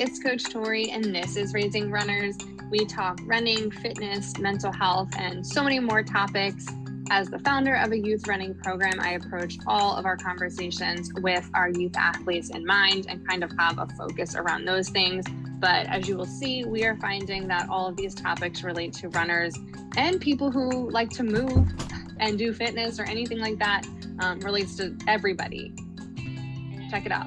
it's Coach Tori, and this is Raising Runners. We talk running, fitness, mental health, and so many more topics. As the founder of a youth running program, I approach all of our conversations with our youth athletes in mind and kind of have a focus around those things. But as you will see, we are finding that all of these topics relate to runners and people who like to move and do fitness or anything like that. Relates to everybody. Check it out.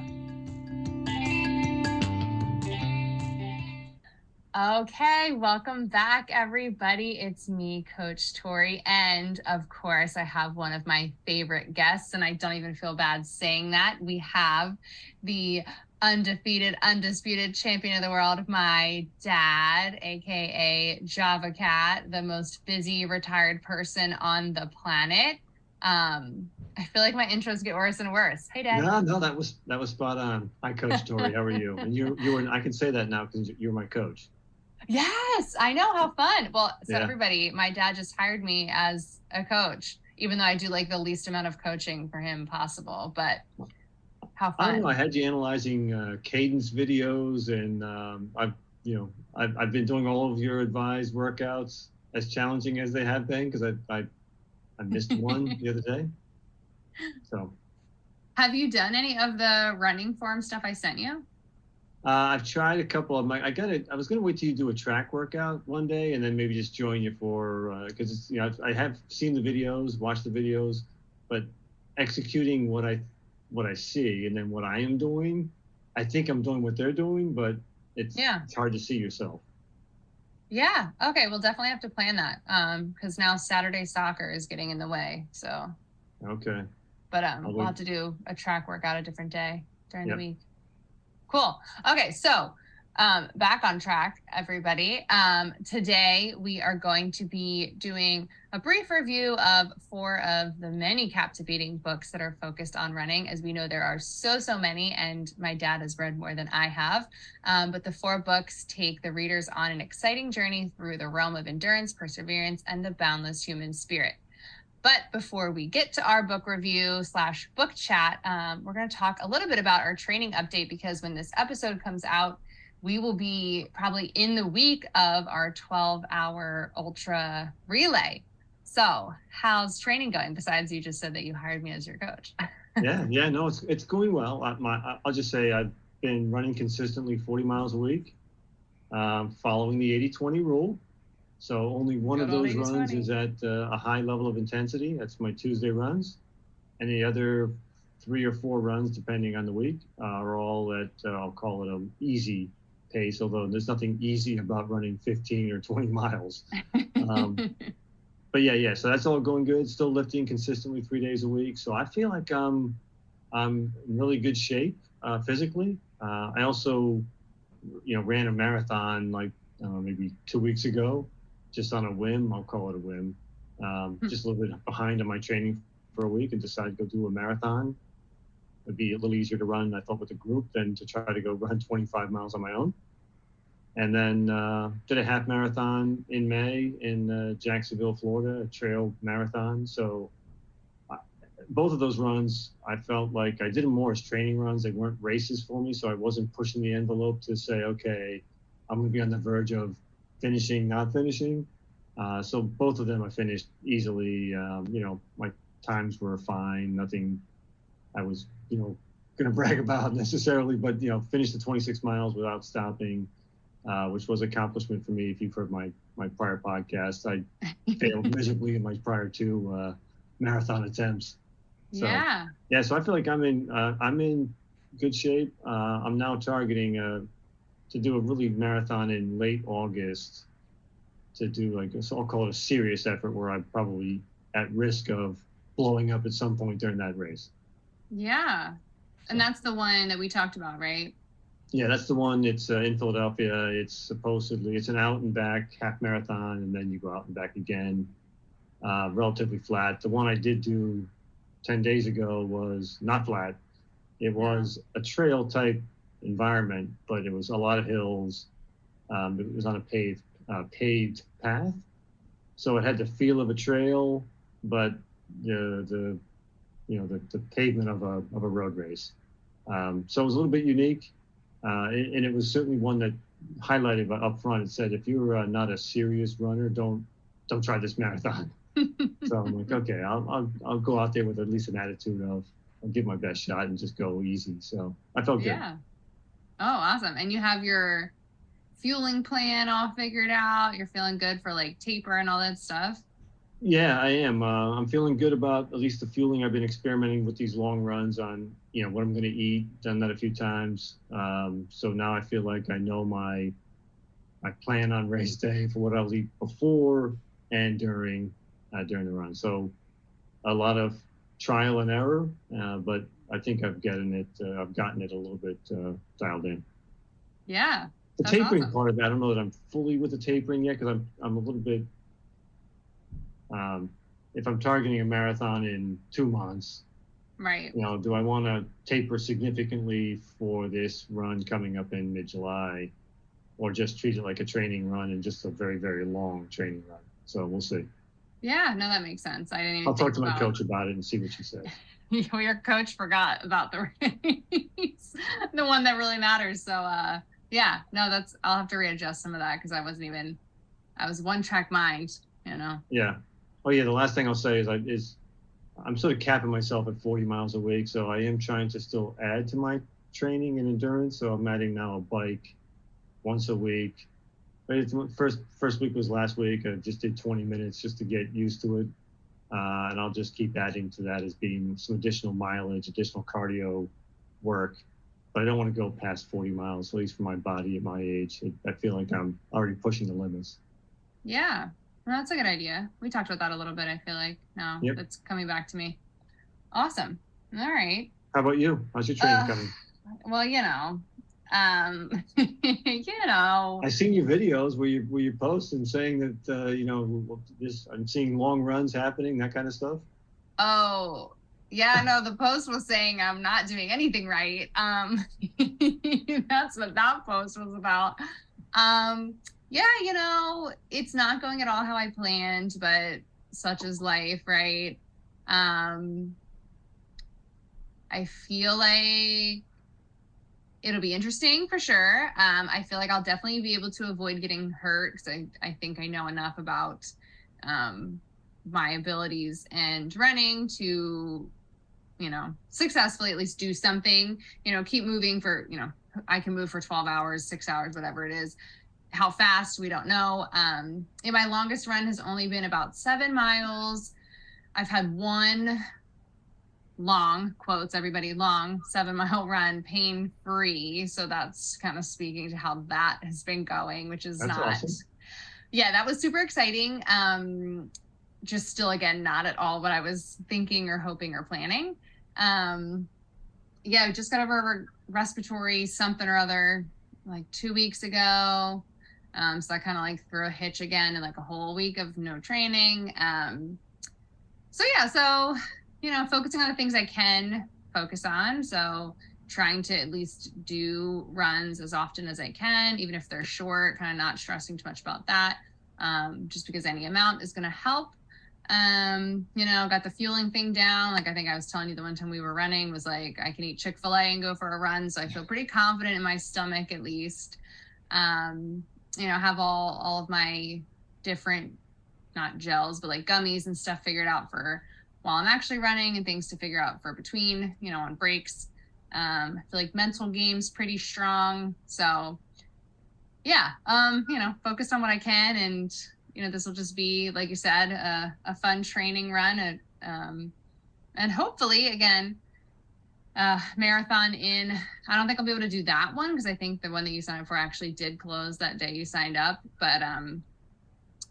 Okay, welcome back, everybody. It's me, Coach Tori, and of course, I have one of my favorite guests, and I don't even feel bad saying that. We have the undefeated, undisputed champion of the world, my dad, aka Java Cat, the most busy retired person on the planet. I feel like my intros get worse and worse. Hey, Dad. No, that was spot on. Hi, Coach Tori. How are you? And you were. I can say that now because you're my coach. Yes, I know. How fun. Well, so Yeah. Everybody, my dad just hired me as a coach, even though I do like the least amount of coaching for him possible. But how fun. I don't know. I had you analyzing cadence videos, and I've been doing all of your advised workouts, as challenging as they have been, because I missed one the other day. So, have you done any of the running form stuff I sent you? I've tried a couple of my. I was gonna wait till you do a track workout one day, and then maybe just join you for because I have seen the videos, watched the videos, but executing what I see and then what I am doing, I think I'm doing what they're doing, but it's hard to see yourself. Yeah. Okay. We'll definitely have to plan that because now Saturday soccer is getting in the way. So. Okay. But we'll have to do a track workout a different day during the week. Cool. Okay, so back on track, everybody. Today we are going to be doing a brief review of 4 of the many captivating books that are focused on running. As we know, there are so many, and my dad has read more than I have. But the 4 books take the readers on an exciting journey through the realm of endurance, perseverance, and the boundless human spirit. But before we get to our book review / book chat, we're going to talk a little bit about our training update, because when this episode comes out, we will be probably in the week of our 12-hour ultra relay. So how's training going, besides you just said that you hired me as your coach? No, it's going well. I'll just say I've been running consistently 40 miles a week, following the 80-20 rule. So only one of those runs is at a high level of intensity. That's my Tuesday runs. And the other 3 or 4 runs, depending on the week, are all at, I'll call it an easy pace, although there's nothing easy about running 15 or 20 miles. But so that's all going good. Still lifting consistently 3 days a week. So I feel like I'm in really good shape physically. I also, ran a marathon maybe 2 weeks ago. Just on a whim, I'll call it a whim, just a little bit behind on my training for a week, and decided to go do a marathon. It'd be a little easier to run, I thought, with a group than to try to go run 25 miles on my own. And then did a half marathon in May in Jacksonville, Florida, a trail marathon. So both of those runs, I felt like I did them more as training runs. They weren't races for me, so I wasn't pushing the envelope to say, okay, I'm going to be on the verge of finishing, not finishing. So both of them I finished easily. My times were fine. Nothing I was, going to brag about necessarily, but, finished the 26 miles without stopping, which was an accomplishment for me. If you've heard my prior podcast, I failed miserably in my prior 2 marathon attempts. So, so I feel like I'm in good shape. I'm now targeting to do a really marathon in late August, to do I'll call it a serious effort where I'm probably at risk of blowing up at some point during that race. Yeah. And that's the one that we talked about, right? Yeah, that's the one. It's in Philadelphia. It's an out and back half marathon, and then you go out and back again, relatively flat. The one I did do 10 days ago was not flat. It was a trail type environment, but it was a lot of hills. It was on a paved path, so it had the feel of a trail, but the pavement of a road race. So it was a little bit unique. And it was certainly one that highlighted up front. It said, if you're not a serious runner, don't try this marathon. So I'm like, okay, I'll go out there with at least an attitude of I'll give my best shot and just go easy. So I felt good. Yeah. Oh, awesome. And you have your fueling plan all figured out. You're feeling good for like taper and all that stuff. Yeah, I am. I'm feeling good about at least the fueling. I've been experimenting with these long runs on, what I'm going to eat. Done that a few times. So now I feel like I know my plan on race day for what I'll eat before and during the run. So a lot of trial and error, but I think I've gotten it a little bit dialed in. Yeah. The tapering part of it, I don't know that I'm fully with the tapering yet, because I'm a little bit. If I'm targeting a marathon in 2 months, right? Do I want to taper significantly for this run coming up in mid-July, or just treat it like a training run and just a very, very long training run? So we'll see. Yeah, no, that makes sense. I didn't even. I'll talk to my coach about it and see what she says. Your coach forgot about the race, the one that really matters. So, yeah, no, I'll have to readjust some of that, because I was one track mind, Yeah. Oh yeah. The last thing I'll say is I'm sort of capping myself at 40 miles a week. So I am trying to still add to my training and endurance. So I'm adding now a bike once a week. First week was last week. I just did 20 minutes just to get used to it. And I'll just keep adding to that as being some additional mileage, additional cardio work. But I don't want to go past 40 miles, at least for my body at my age. I feel like I'm already pushing the limits. Yeah, well, that's a good idea. We talked about that a little bit, I feel like. Now That's coming back to me. Awesome. All right. How about you? How's your training coming? Well, I've seen your videos where you post and saying that I'm seeing long runs happening, that kind of stuff. Oh yeah, no, the post was saying I'm not doing anything right. That's what that post was about. Yeah, it's not going at all how I planned, but such is life, right? I feel like it'll be interesting for sure. I feel like I'll definitely be able to avoid getting hurt, because I think I know enough about my abilities and running to, successfully at least do something, keep moving for, I can move for 12 hours, 6 hours, whatever it is. How fast, we don't know. And my longest run has only been about 7 miles. I've had one long, quotes everybody, long 7-mile run pain-free. So that's kind of speaking to how that has been going, which is awesome. Yeah, that was super exciting. Just still, again, not at all what I was thinking or hoping or planning. Yeah, I just got over respiratory something or other like 2 weeks ago. So I kind of like threw a hitch again in like a whole week of no training. So focusing on the things I can focus on. So trying to at least do runs as often as I can, even if they're short, kind of not stressing too much about that. Just because any amount is going to help. Got the fueling thing down. Like I think I was telling you the one time we were running was like, I can eat Chick-fil-A and go for a run. So I feel pretty confident in my stomach, at least. Have all of my different, not gels, but like gummies and stuff figured out for while I'm actually running, and things to figure out for between, on breaks. I feel like mental game's pretty strong. So yeah, focus on what I can. And, this will just be, like you said, a fun training run. And hopefully, again, marathon I don't think I'll be able to do that one, because I think the one that you signed up for actually did close that day you signed up. But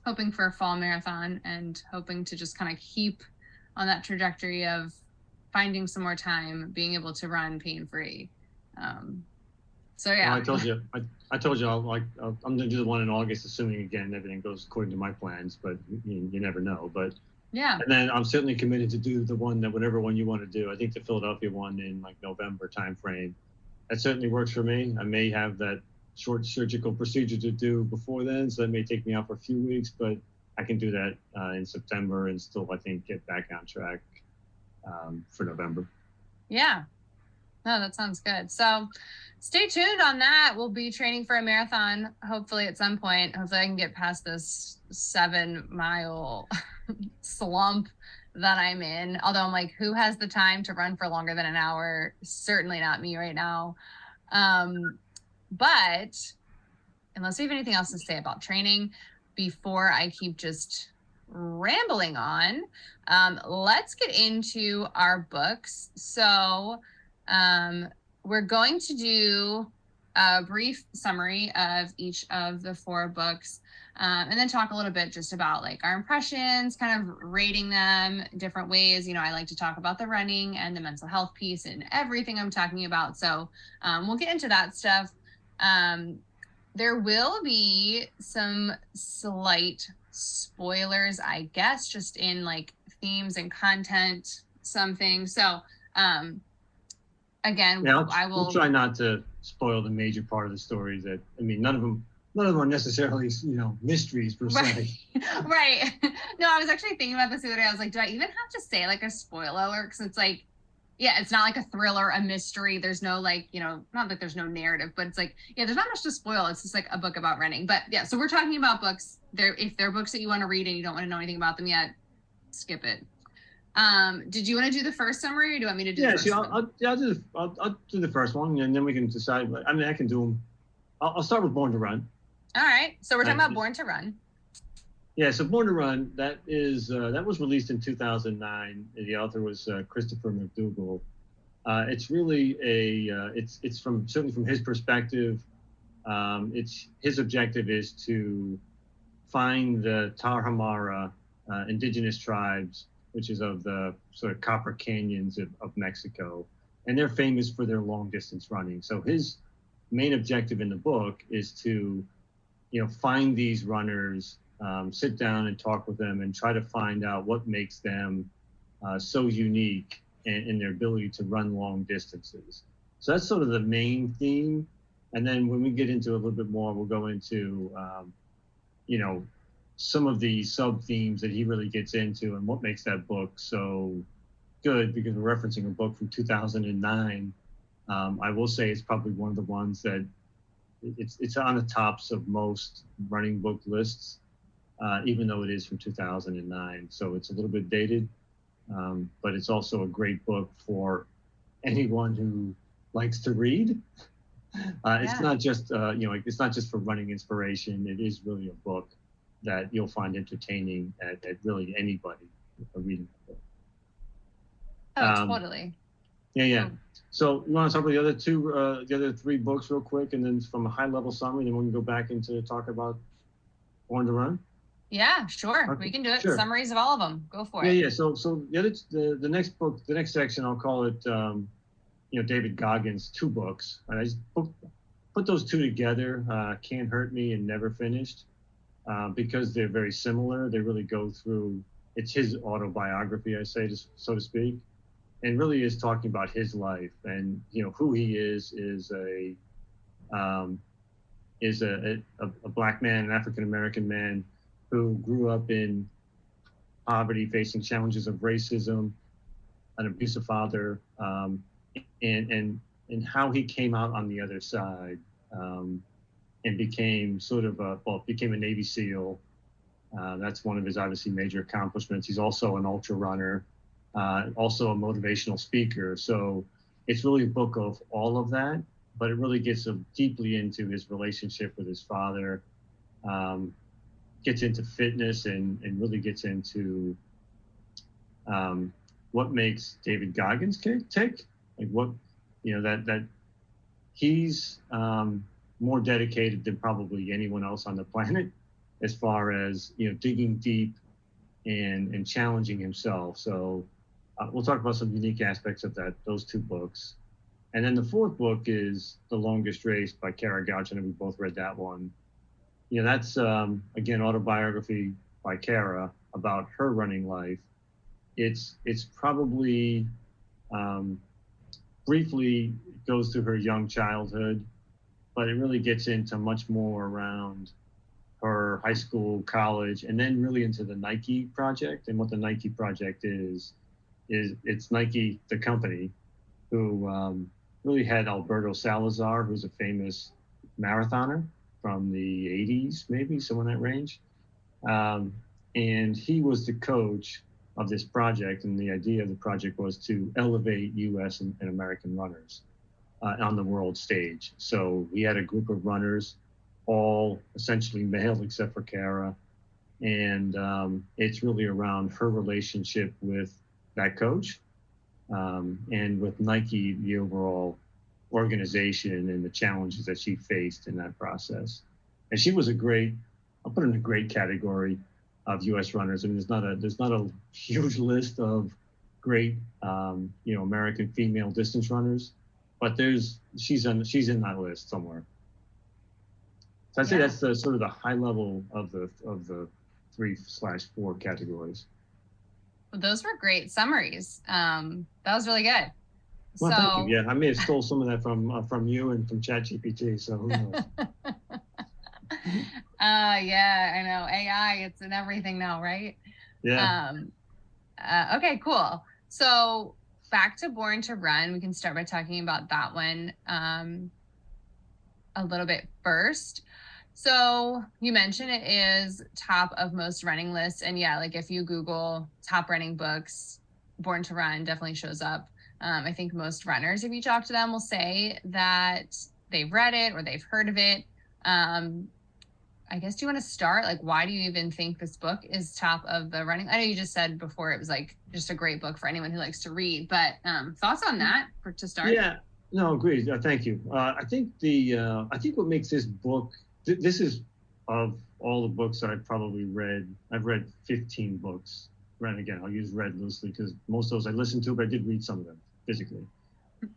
hoping for a fall marathon, and hoping to just kind of keep on that trajectory of finding some more time, being able to run pain-free. So yeah. Well, I told you I'm going to do the one in August, assuming again everything goes according to my plans, but you never know. But yeah. And then I'm certainly committed to do the one whatever one you want to do. I think the Philadelphia one in like November timeframe. That certainly works for me. I may have that short surgical procedure to do before then, so that may take me out for a few weeks, but I can do that in September and still, I think, get back on track for November. Yeah. No, that sounds good. So stay tuned on that. We'll be training for a marathon, hopefully at some point. Hopefully I can get past this 7-mile slump that I'm in. Although I'm like, who has the time to run for longer than an hour? Certainly not me right now. But unless you have anything else to say about training before I keep just rambling on, let's get into our books. So we're going to do a brief summary of each of the 4 books, and then talk a little bit just about like our impressions, kind of rating them different ways. You know, I like to talk about the running and the mental health piece and everything I'm talking about. So we'll get into that stuff. There will be some slight spoilers, I guess, just in like themes and content, some things. So again, yeah, we'll try not to spoil the major part of the stories. That, I mean, none of them are necessarily, mysteries per se. Right. No, I was actually thinking about this the other day. I was like, do I even have to say like a spoiler alert? Because it's like, yeah, it's not like a thriller, a mystery. There's no like, not that there's no narrative, but it's like, yeah, there's not much to spoil. It's just like a book about running. But yeah, so we're talking about books. If they're books that you want to read and you don't want to know anything about them yet, skip it. Did you want to do the first summary, or do you want me to do the first one? I'll do the first one, and then we can decide. I mean, I can do them. I'll start with Born to Run. All right. So we're talking about Born to Run. Yeah, so Born to Run, that was released in 2009. The author was Christopher Mcdougal. It's really it's certainly from his perspective. His objective is to find the Tarahumara indigenous tribes, which is of the sort of Copper Canyons of Mexico, and they're famous for their long distance running. So his main objective in the book is to, find these runners, sit down and talk with them, and try to find out what makes them so unique in their ability to run long distances. So that's sort of the main theme. And then when we get into a little bit more, we'll go into, some of the sub themes that he really gets into and what makes that book so good, because we're referencing a book from 2009. I will say it's probably one of the ones that it's on the tops of most running book lists, even though it is from 2009. So it's a little bit dated, but it's also a great book for anyone who likes to read. It's not just, it's not just for running inspiration. It is really a book that you'll find entertaining at really anybody reading the book. Oh, totally. Yeah. So you want to talk about the other 3 books real quick, and then from a high level summary, then we can go back into talk about Born to Run? Yeah, sure. Okay. We can do it. Sure. Summaries of all of them. Go for it. Yeah. So the next book, the next section, I'll call it, David Goggins' 2 books. I just put those 2 together, Can't Hurt Me and Never Finished, because they're very similar. They really go through, it's his autobiography, I say, so to speak, and really is talking about his life and, who he is a Black man, an African-American man who grew up in poverty, facing challenges of racism, an abusive father, and how he came out on the other side, and became became a Navy SEAL. That's one of his obviously major accomplishments. He's also an ultra runner, also a motivational speaker. So it's really a book of all of that, but it really gets deeply into his relationship with his father, gets into fitness, and really gets into what makes David Goggins tick. Like what, that he's more dedicated than probably anyone else on the planet as far as, digging deep and challenging himself. So we'll talk about some unique aspects of those 2 books. And then the 4th book is The Longest Race by Kara Goucher, and we both read that one. That's, again, autobiography by Kara about her running life. It's probably, briefly goes through her young childhood, but it really gets into much more around her high school, college, and then really into the Nike project. And what the Nike project is it's Nike, the company, who really had Alberto Salazar, who's a famous marathoner from the 80s, maybe somewhere in that range. And he was the coach of this project. And the idea of the project was to elevate US and American runners on the world stage. So we had a group of runners, all essentially male except for Kara. And it's really around her relationship with that coach and with Nike, the overall organization and the challenges that she faced in that process. And she was I'll put her in a great category of U.S. runners. I mean, there's not a huge list of great, American female distance runners, but she's in that list somewhere. So I'd say that's the sort of the high level of the 3/4 categories. Well, those were great summaries. That was really good. Well, thank you. Yeah, I may have stole some of that from you and from ChatGPT. So who knows? Yeah, I know. AI, it's in everything now, right? Yeah. Okay, cool. So back to Born to Run. We can start by talking about that one a little bit first. So you mentioned it is top of most running lists. And yeah, like if you Google top running books, Born to Run definitely shows up. I think most runners, if you talk to them, will say that they've read it or they've heard of it. I guess, do you want to start? Like, why do you even think this book is top of the running? I know you just said before it was like just a great book for anyone who likes to read, but thoughts on that to start? Yeah, no, agreed. Thank you. I think what makes this book, this is of all the books that I've probably read. I've read 15 books. And again, I'll use read loosely because most of those I listened to, but I did read some of them physically.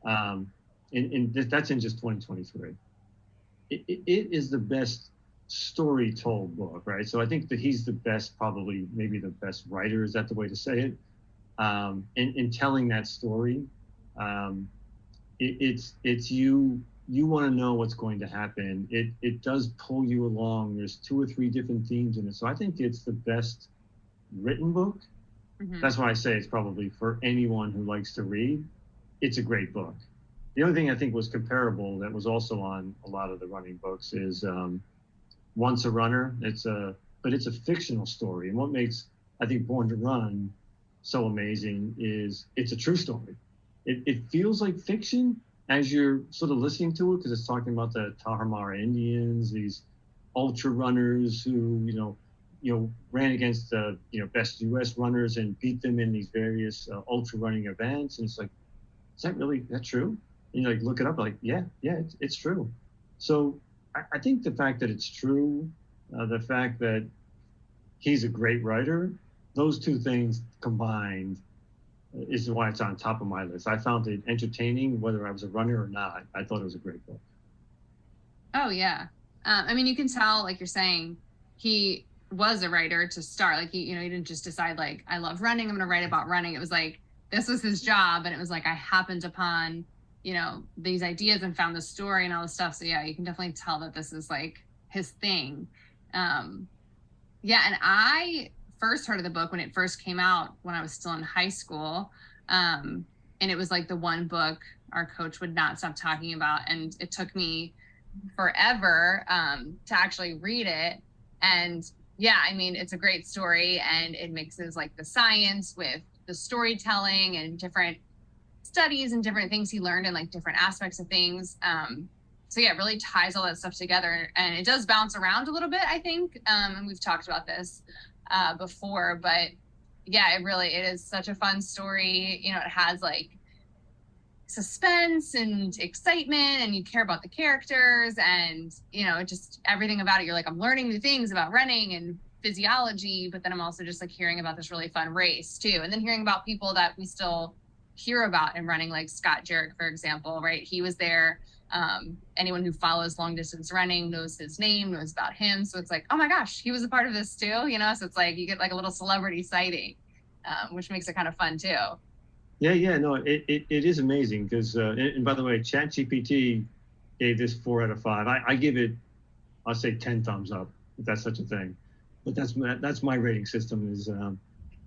And that's in just 2023. It is the best story told book, right? So I think that he's the best, probably maybe the best writer, is that the way to say it? In telling that story, it's you want to know what's going to happen. It does pull you along. There's 2 or 3 different themes in it. So I think it's the best written book. Mm-hmm. That's why I say it's probably for anyone who likes to read. It's a great book. The only thing I think was comparable that was also on a lot of the running books is Once a Runner. But it's a fictional story. And what makes, I think, Born to Run so amazing is it's a true story. It feels like fiction as you're sort of listening to it, because it's talking about the Tarahumara Indians, these ultra runners who, ran against the, best U.S. runners and beat them in these various ultra running events. And it's like, is that really that true? And you like look it up, like, yeah, it's true. So I think the fact that it's true, the fact that he's a great writer, those 2 things combined is why it's on top of my list. I found it entertaining, whether I was a runner or not. I thought it was a great book. Oh, yeah. I mean, you can tell, like you're saying, he was a writer to start. Like, he didn't just decide, like, I love running, I'm going to write about running. It was like, this was his job. And it was like, I happened upon, these ideas and found the story and all this stuff. So yeah, you can definitely tell that this is like his thing. And I first heard of the book when it first came out when I was still in high school. And it was like the one book our coach would not stop talking about. And it took me forever to actually read it. And yeah, I mean, it's a great story, and it mixes like the science with the storytelling and different studies and different things he learned in like different aspects of things. So yeah, it really ties all that stuff together, and it does bounce around a little bit, I think. And we've talked about this before, but yeah, it is such a fun story. It has like suspense and excitement, and you care about the characters, and just everything about it. You're like, I'm learning new things about running and physiology, but then I'm also just like hearing about this really fun race too, and then hearing about people that we still hear about in running, like Scott Jurek, for example, right? He was there. Anyone who follows long distance running knows his name, knows about him. So it's like, oh my gosh, he was a part of this too, so it's like you get like a little celebrity sighting, which makes it kind of fun too. Yeah, no, it is amazing because, and by the way, ChatGPT gave this 4 out of 5. I give it, I'll say 10 thumbs up, if that's such a thing. But that's my rating system is,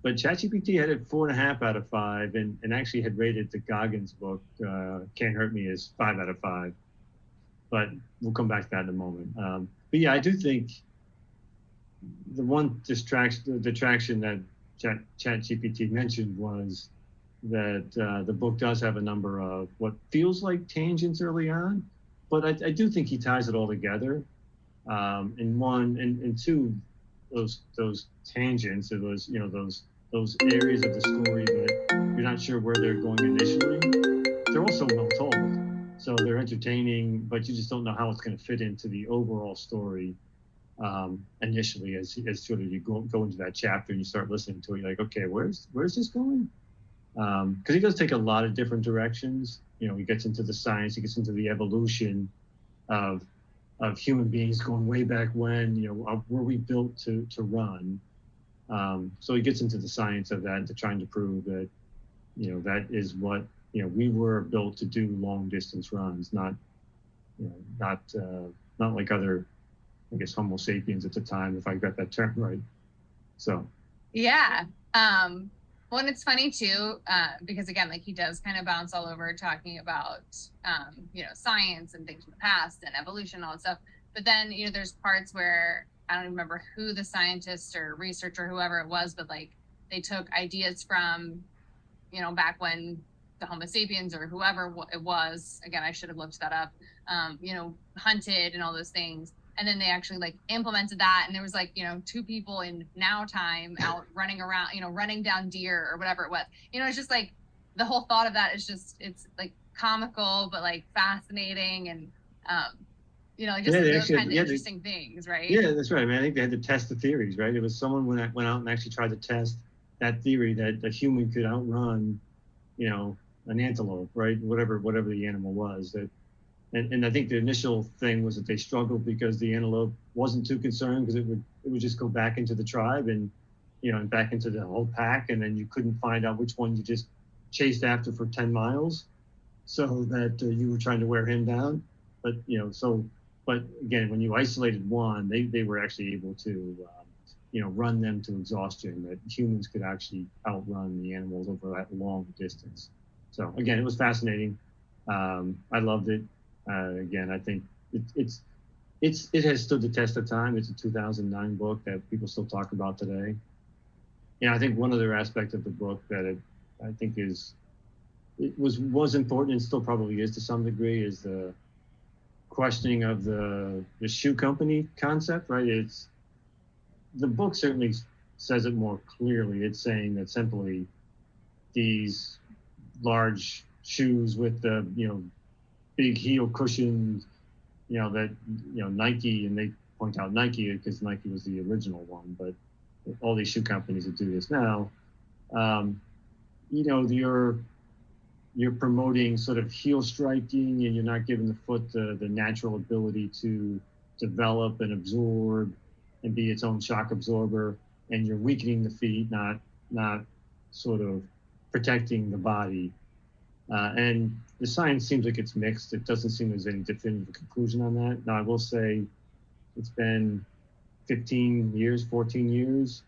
but ChatGPT had it 4.5 out of 5, and actually had rated the Goggins book, Can't Hurt Me, as 5 out of 5. But we'll come back to that in a moment. But yeah, I do think the one detraction that ChatGPT mentioned was that the book does have a number of what feels like tangents early on, but I do think he ties it all together. And one and two, those tangents, or those areas of the story that you're not sure where they're going initially, they're also well told. So they're entertaining, but you just don't know how it's going to fit into the overall story initially, as sort of you go into that chapter and you start listening to it. You're like, okay, where's this going? Because he does take a lot of different directions. He gets into the science, he gets into the evolution of human beings going way back when. Were we built to run? So he gets into the science of that, to trying to prove that that is what we were built to do, long distance runs, not like other, I guess, Homo sapiens at the time, if I got that term right. So yeah. Well, and it's funny too, because again, like, he does kind of bounce all over talking about, science and things from the past and evolution and all that stuff. But then, there's parts where I don't even remember who the scientist or researcher, whoever it was, but like, they took ideas from, back when the Homo sapiens or whoever it was, again, I should have looked that up, hunted and all those things. And then they actually like implemented that, and there was like, two people in now time out running around, running down deer or whatever it was. It's just like, the whole thought of that is just, it's like comical, but like fascinating, and just those kind of interesting things, right? Yeah, that's right. I mean, I think they had to test the theories, right? It was someone went out and actually tried to test that theory that a human could outrun, an antelope, right? Whatever the animal was. That, and I think the initial thing was that they struggled because the antelope wasn't too concerned, because it would just go back into the tribe and and back into the whole pack, and then you couldn't find out which one you just chased after for 10 miles, so that you were trying to wear him down. But but again, when you isolated one, they were actually able to run them to exhaustion. That humans could actually outrun the animals over that long distance. So again, it was fascinating. I loved it. Again, I think it has stood the test of time. It's a 2009 book that people still talk about today. I think one other aspect of the book that I think was important, and still probably is to some degree, is the questioning of the shoe company concept, right? The book certainly says it more clearly. It's saying that simply these large shoes with the big heel cushions, that Nike, and they point out Nike because Nike was the original one, but all these shoe companies that do this now, you're promoting sort of heel striking, and you're not giving the foot the natural ability to develop and absorb and be its own shock absorber, and you're weakening the feet, not sort of protecting the body. And the science seems like it's mixed. It doesn't seem there's any definitive conclusion on that. Now, I will say it's been 15 years, 14 years.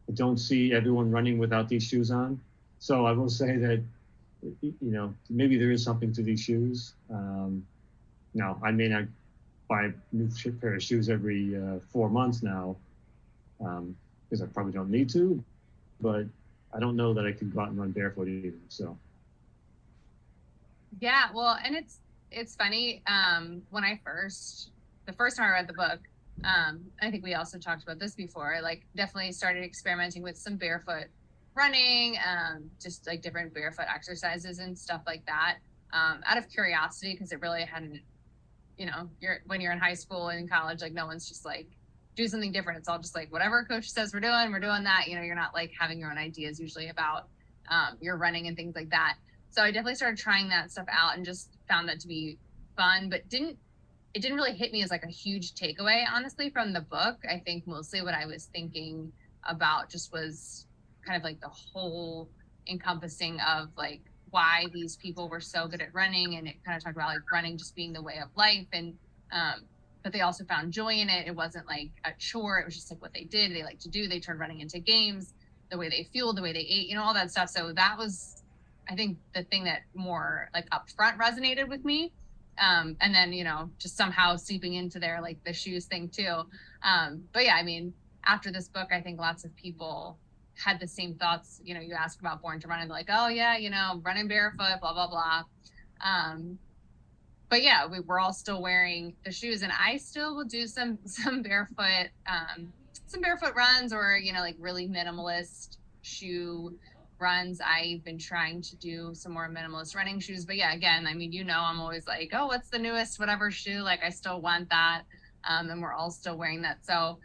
I don't see everyone running without these shoes on. So I will say that, maybe there is something to these shoes. Now, I may not buy a new pair of shoes every 4 months now, because I probably don't need to, but I don't know that I could go out and run barefoot either. So. Yeah, well, and it's funny. When the first time I read the book, I think we also talked about this before. Like, definitely started experimenting with some barefoot running, just like different barefoot exercises and stuff like that, out of curiosity, because it really hadn't. When you're in high school and in college, like, no one's just like, do something different. It's all just like, whatever coach says we're doing that. You're not like having your own ideas usually about your running and things like that. So I definitely started trying that stuff out and just found that to be fun, but it didn't really hit me as like a huge takeaway, honestly, from the book. I think mostly what I was thinking about just was kind of like the whole encompassing of like why these people were so good at running, and it kind of talked about like running just being the way of life, and but they also found joy in it. It wasn't like a chore. It was just like what they did. They liked to do. They turned running into games. the way they fueled, the way they ate, all that stuff. So that was, I think, the thing that more like upfront resonated with me. And then, just somehow seeping into there, like the shoes thing too. But yeah, I mean, after this book, I think lots of people had the same thoughts. You ask about Born to Run and they're like, oh yeah, running barefoot, blah, blah, blah. But yeah, we're all still wearing the shoes, and I still will do some barefoot, runs, or, like really minimalist shoe runs. I've been trying to do some more minimalist running shoes, but yeah, again, I mean, I'm always like, oh, what's the newest whatever shoe? Like, I still want that. And we're all still wearing that. So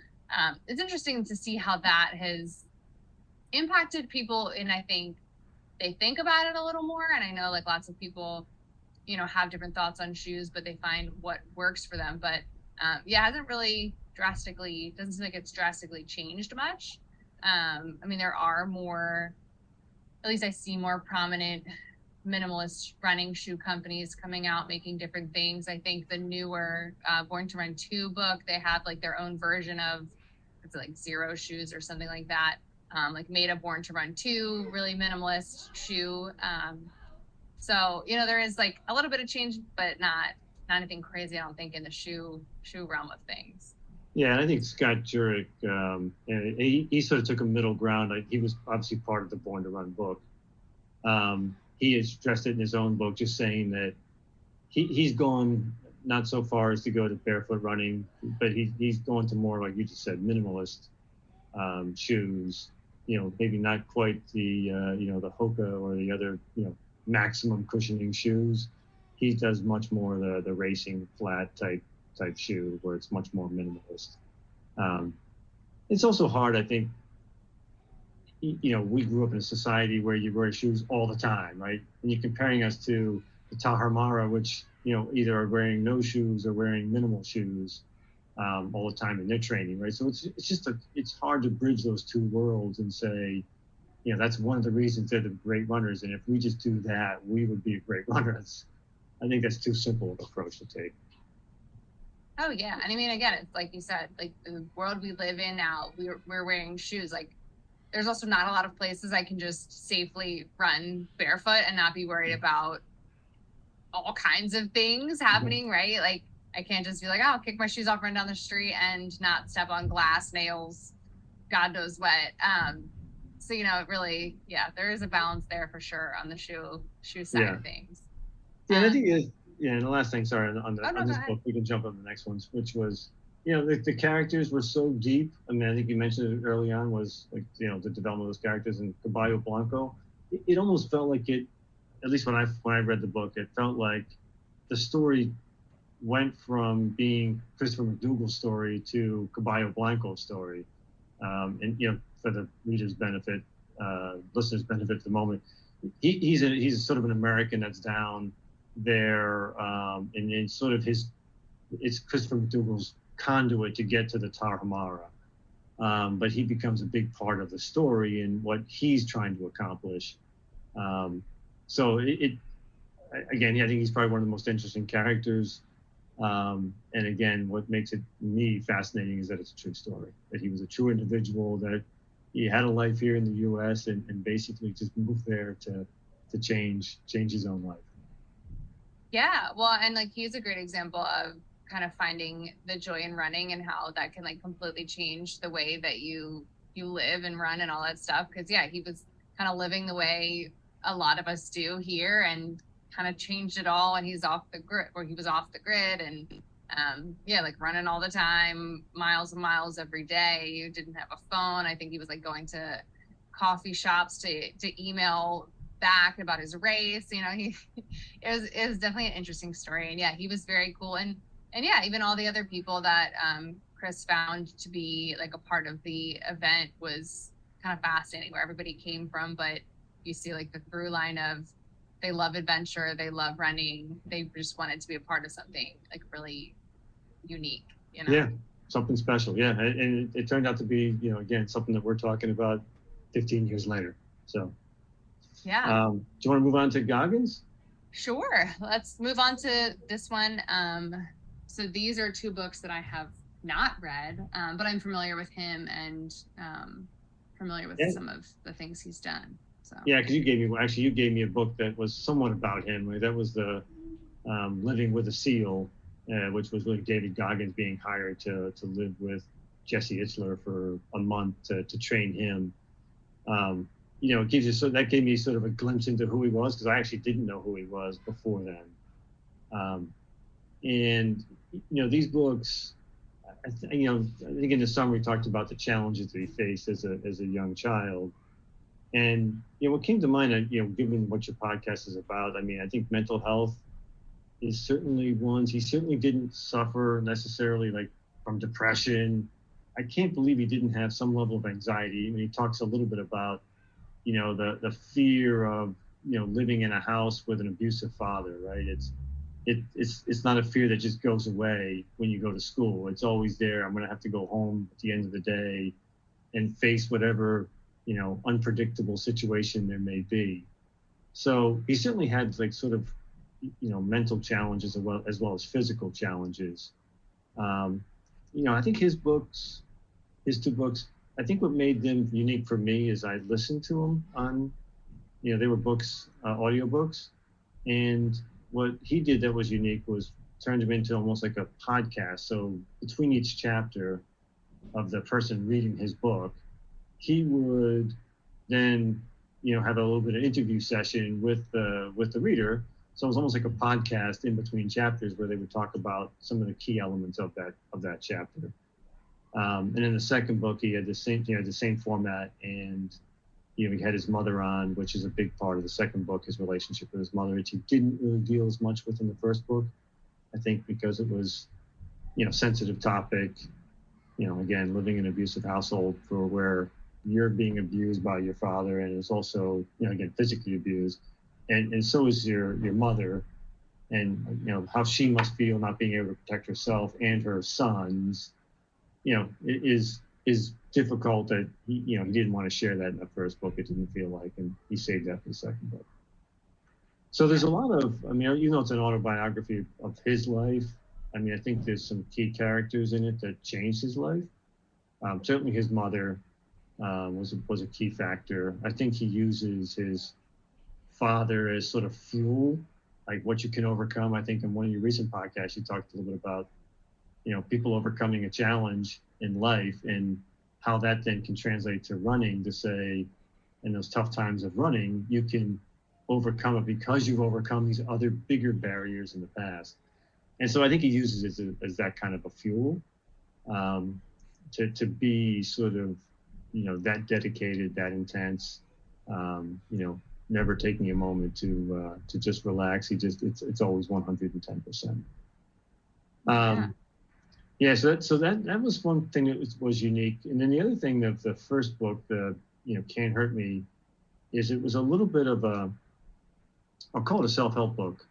it's interesting to see how that has impacted people. And I think they think about it a little more. And I know like lots of people, have different thoughts on shoes, but they find what works for them. But it hasn't really doesn't seem like it's drastically changed much. I mean, there are more, at least I see more prominent minimalist running shoe companies coming out making different things. I think the newer Born to Run 2 book, they have like their own version of, it's like Zero shoes or something like that, like made a Born to Run 2 really minimalist shoe. So there is like a little bit of change, but not anything crazy, I don't think, in the shoe realm of things. Yeah, and I think Scott Jurek, he sort of took a middle ground. Like, he was obviously part of the Born to Run book. He has stressed it in his own book, just saying that he's gone not so far as to go to barefoot running, but he's going to more, like you just said, minimalist shoes. Maybe not quite the the Hoka or the other maximum cushioning shoes. He does much more the racing flat type shoe, where it's much more minimalist. It's also hard, I think. We grew up in a society where you wear shoes all the time, right? And you're comparing us to the Tarahumara, which either are wearing no shoes or wearing minimal shoes all the time in their training, right? So it's hard to bridge those two worlds and say, that's one of the reasons they're the great runners, and if we just do that, we would be a great runner. I think that's too simple of an approach to take. Oh yeah, and I mean, again, it's like you said, like the world we live in now, we're wearing shoes. Like, there's also not a lot of places I can just safely run barefoot and not be worried about all kinds of things happening, right? Like, I can't just be like, oh, I'll kick my shoes off, run down the street, and not step on glass, nails, God knows what. So it really, there is a balance there for sure on the shoe side of things. Yeah, I think and the last thing, sorry, on this book, we can jump on the next ones, which was, the characters were so deep. I mean, I think you mentioned it early on, was like, the development of those characters in Caballo Blanco. It almost felt like it, at least when I read the book, it felt like the story went from being Christopher McDougal's story to Caballo Blanco's story. And for the reader's benefit, listeners' benefit at the moment, he's sort of an American that's down there, and sort of it's Christopher McDougal's conduit to get to the Tarahumara. But he becomes a big part of the story and what he's trying to accomplish. So again, I think he's probably one of the most interesting characters. And again, what makes it me fascinating is that it's a true story, that he was a true individual, that he had a life here in the U.S. and basically just moved there to change his own life. Yeah, well, and like he's a great example of kind of finding the joy in running and how that can like completely change the way that you live and run and all that stuff. Because he was kind of living the way a lot of us do here and kind of changed it all. And he was off the grid and like running all the time, miles and miles every day. You didn't have a phone. I think he was like going to coffee shops to email back about his race. It was definitely an interesting story. And he was very cool. And even all the other people that Chris found to be like a part of the event was kind of fascinating, where everybody came from. But you see like the through line of, they love adventure, they love running, they just wanted to be a part of something like really unique. Yeah, something special. Yeah, and it turned out to be, again, something that we're talking about 15 years later. So yeah. Do you want to move on to Goggins? Sure. Let's move on to this one. So these are two books that I have not read, but I'm familiar with him and familiar with some of the things he's done. So. Yeah, because you gave me a book that was somewhat about him. That was the Living with a Seal, which was really David Goggins being hired to live with Jesse Itzler for a month to train him. It gives you that gave me sort of a glimpse into who he was, because I actually didn't know who he was before then. And these books, I think in the summer we talked about the challenges that he faced as a young child. And what came to mind, given what your podcast is about, I mean, I think mental health is certainly one. He certainly didn't suffer necessarily like from depression. I can't believe he didn't have some level of anxiety. I mean, he talks a little bit about, the fear of, living in a house with an abusive father, right? It's not a fear that just goes away when you go to school. It's always there. I'm going to have to go home at the end of the day and face whatever, unpredictable situation there may be. So he certainly had like sort of, mental challenges as well as physical challenges. I think his two books, I think what made them unique for me is I listened to them on, they were books, audiobooks. And what he did that was unique was turned them into almost like a podcast. So between each chapter of the person reading his book, he would then, have a little bit of interview session with the reader. So it was almost like a podcast in between chapters where they would talk about some of the key elements of that chapter. And in the second book, he had the same format, and he had his mother on, which is a big part of the second book, his relationship with his mother, which he didn't really deal as much with in the first book. I think because it was, sensitive topic. Again, living in an abusive household for where you're being abused by your father, and it's also, again, physically abused, and so is your mother, and how she must feel not being able to protect herself and her sons. It is difficult that he didn't want to share that in the first book. It didn't feel like, and he saved that for the second book. So there's a lot of, it's an autobiography of his life. I mean, I think there's some key characters in it that changed his life. Certainly his mother was a key factor. I think he uses his father as sort of fuel, like what you can overcome. I think in one of your recent podcasts, you talked a little bit about, people overcoming a challenge in life and how that then can translate to running, to say, in those tough times of running, you can overcome it because you've overcome these other bigger barriers in the past. And so I think he uses it as that kind of a fuel, to be sort of, that dedicated, that intense, never taking a moment to just relax. It's always 110%. So that was one thing that was unique. And then the other thing of the first book, the Can't Hurt Me, is it was a little bit of I'll call it a self-help book.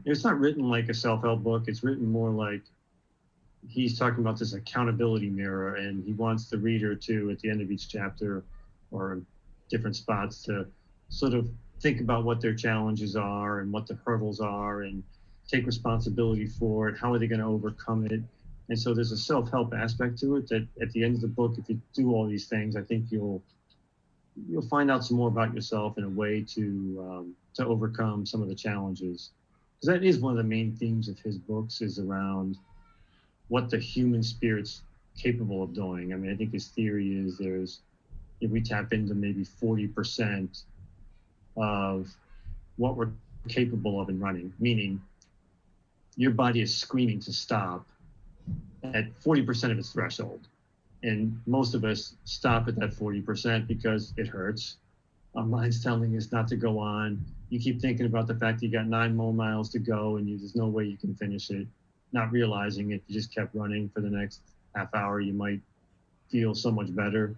It's not written like a self-help book. It's written more like he's talking about this accountability mirror, and he wants the reader to, at the end of each chapter or different spots, to sort of think about what their challenges are and what the hurdles are, and take responsibility for it. How are they going to overcome it? And so there's a self-help aspect to it that at the end of the book, if you do all these things, I think you'll find out some more about yourself in a way to overcome some of the challenges. Because that is one of the main themes of his books, is around what the human spirit's capable of doing. I mean, I think his theory is if we tap into maybe 40% of what we're capable of in running, meaning your body is screaming to stop at 40% of its threshold. And most of us stop at that 40% because it hurts. Our mind's telling us not to go on. You keep thinking about the fact that you got 9 more miles to go and there's no way you can finish it. Not realizing if you just kept running for the next half hour, you might feel so much better.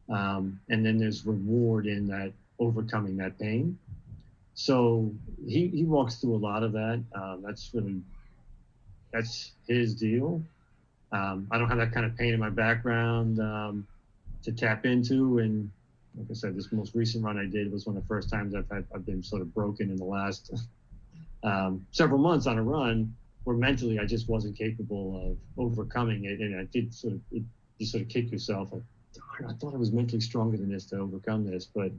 And then there's reward in that, overcoming that pain. So he walks through a lot of that. That's his deal. I don't have that kind of pain in my background to tap into. And like I said, this most recent run I did was one of the first times I've been sort of broken in the last several months on a run, where mentally I just wasn't capable of overcoming it. And I did you sort of kick yourself. darn, I thought I was mentally stronger than this to overcome this, but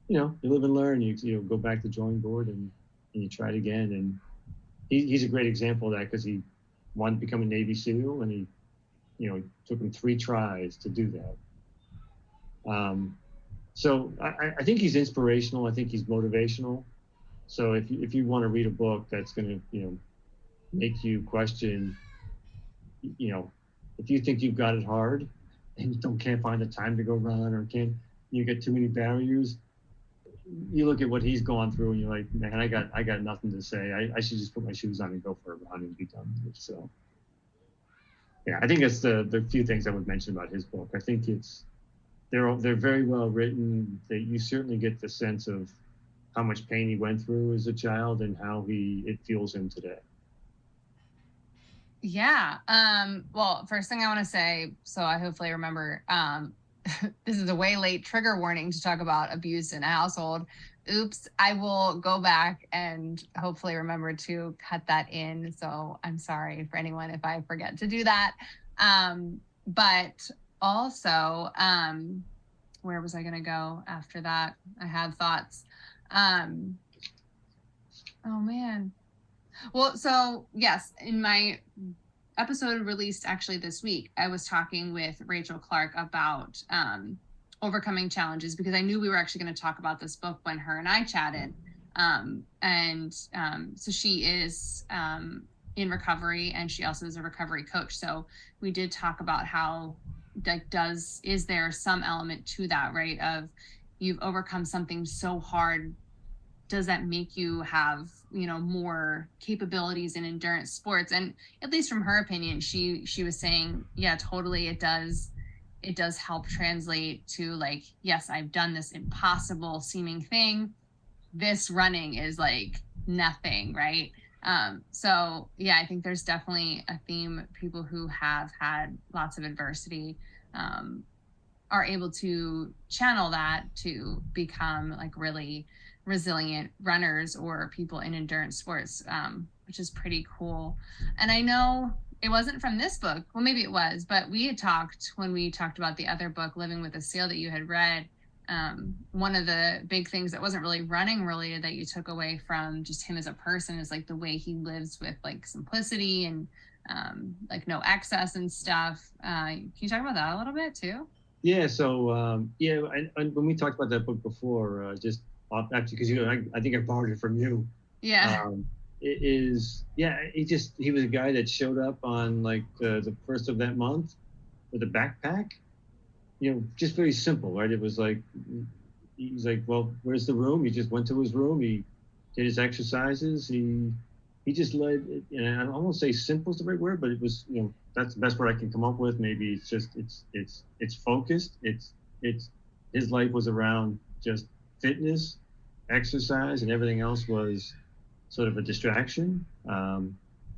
you live and learn. You go back to the drawing board and you try it again. And he's a great example of that because he wanted to become a Navy SEAL, and it took him 3 tries to do that. So I think he's inspirational. I think he's motivational. So if you want to read a book that's going to make you question, if you think you've got it hard and you can't find the time to go run, or you get too many barriers, you look at what he's gone through and you're like, man, I got nothing to say. I should just put my shoes on and go for a run and be done with it. So yeah, I think that's the few things I would mention about his book. I think they're very well written. That you certainly get the sense of how much pain he went through as a child and how it fuels him today. Yeah. Well, first thing I want to say, so I hopefully remember, this is a way late trigger warning to talk about abuse in a household. Oops. I will go back and hopefully remember to cut that in. So I'm sorry for anyone if I forget to do that. But also, where was I going to go after that? I had thoughts. Oh man. Well, so yes, in my episode released actually this week, I was talking with Rachel Clark about overcoming challenges, because I knew we were actually going to talk about this book when her and I chatted. So she is in recovery, and she also is a recovery coach. So we did talk about how is there some element to that, right? Of you've overcome something so hard, does that make you have more capabilities in endurance sports? And at least from her opinion, she was saying, yeah, totally, it does help translate to like, yes, I've done this impossible seeming thing, this running is like nothing, right? So yeah, I think there's definitely a theme. People who have had lots of adversity are able to channel that to become like really resilient runners or people in endurance sports, which is pretty cool. And I know it wasn't from this book. Well, maybe it was, but we had talked when we talked about the other book, Living with a SEAL, that you had read. One of the big things that wasn't really running related that you took away from just him as a person is like the way he lives with like simplicity and like no excess and stuff. Can you talk about that a little bit too? Yeah. So and when we talked about that book before, just actually because I think I borrowed it from you. Yeah. He was a guy that showed up on like the first of that month with a backpack. Just very simple, right? It was like, he's like, well, where's the room? He just went to his room. He did his exercises. He just led, and I won't say simple is the right word, but it was, that's the best word I can come up with. Maybe it's just, it's focused. His life was around just fitness, exercise, and everything else was sort of a distraction.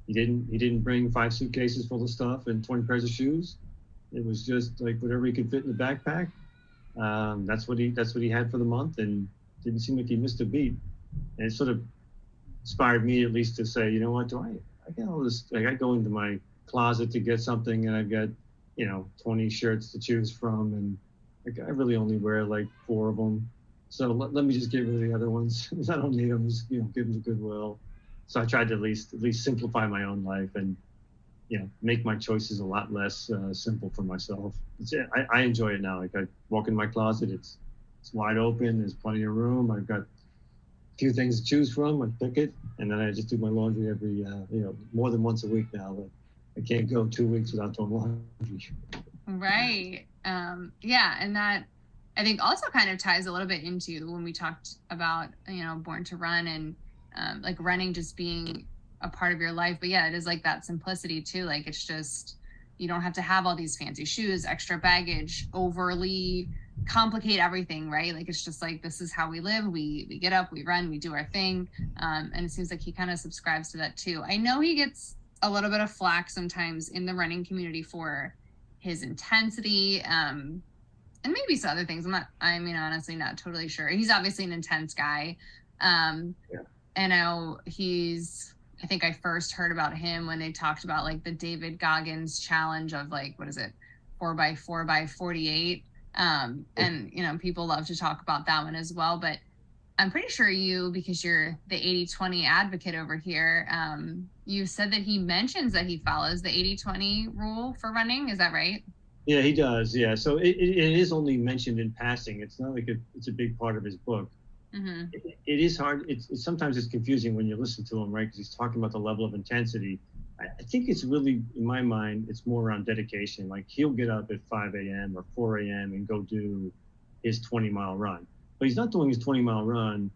He didn't bring 5 suitcases full of stuff and 20 pairs of shoes. It was just like whatever he could fit in the backpack. That's what he had for the month, and didn't seem like he missed a beat. And it sort of inspired me at least to say, you know what, I got all this, like I go into my closet to get something and I've got, 20 shirts to choose from, and like I really only wear like 4 of them. So let me just get rid of the other ones. I don't need them, just, give them to Goodwill. So I tried to at least simplify my own life and, make my choices a lot less simple for myself. I enjoy it now. Like I walk in my closet, it's wide open. There's plenty of room. I've got a few things to choose from. I pick it, and then I just do my laundry every, more than once a week now. But I can't go 2 weeks without doing laundry. Right. Yeah, and that I think also kind of ties a little bit into when we talked about, Born to Run and like running just being a part of your life. But yeah, it is like that simplicity too. Like it's just, you don't have to have all these fancy shoes, extra baggage, overly complicate everything, right? Like it's just like, this is how we live. We get up, we run, we do our thing. And it seems like he kind of subscribes to that too. I know he gets a little bit of flack sometimes in the running community for his intensity, and maybe some other things. Honestly not totally sure. He's obviously an intense guy. And now I think I first heard about him when they talked about like the David Goggins challenge of like, what is it, 4x4x48. And, you know, people love to talk about that one as well, but I'm pretty sure you, because you're the 80-20 advocate over here, you said that he mentions that he follows the 80-20 rule for running. Is that right? Yeah, he does. Yeah. So it is only mentioned in passing. It's not like it's a big part of his book. Mm-hmm. It is hard. It's sometimes it's confusing when you listen to him, right? Because he's talking about the level of intensity. I think it's really, in my mind, it's more around dedication. Like he'll get up at 5 a.m. or 4 a.m. and go do his 20-mile run. But he's not doing his 20-mile run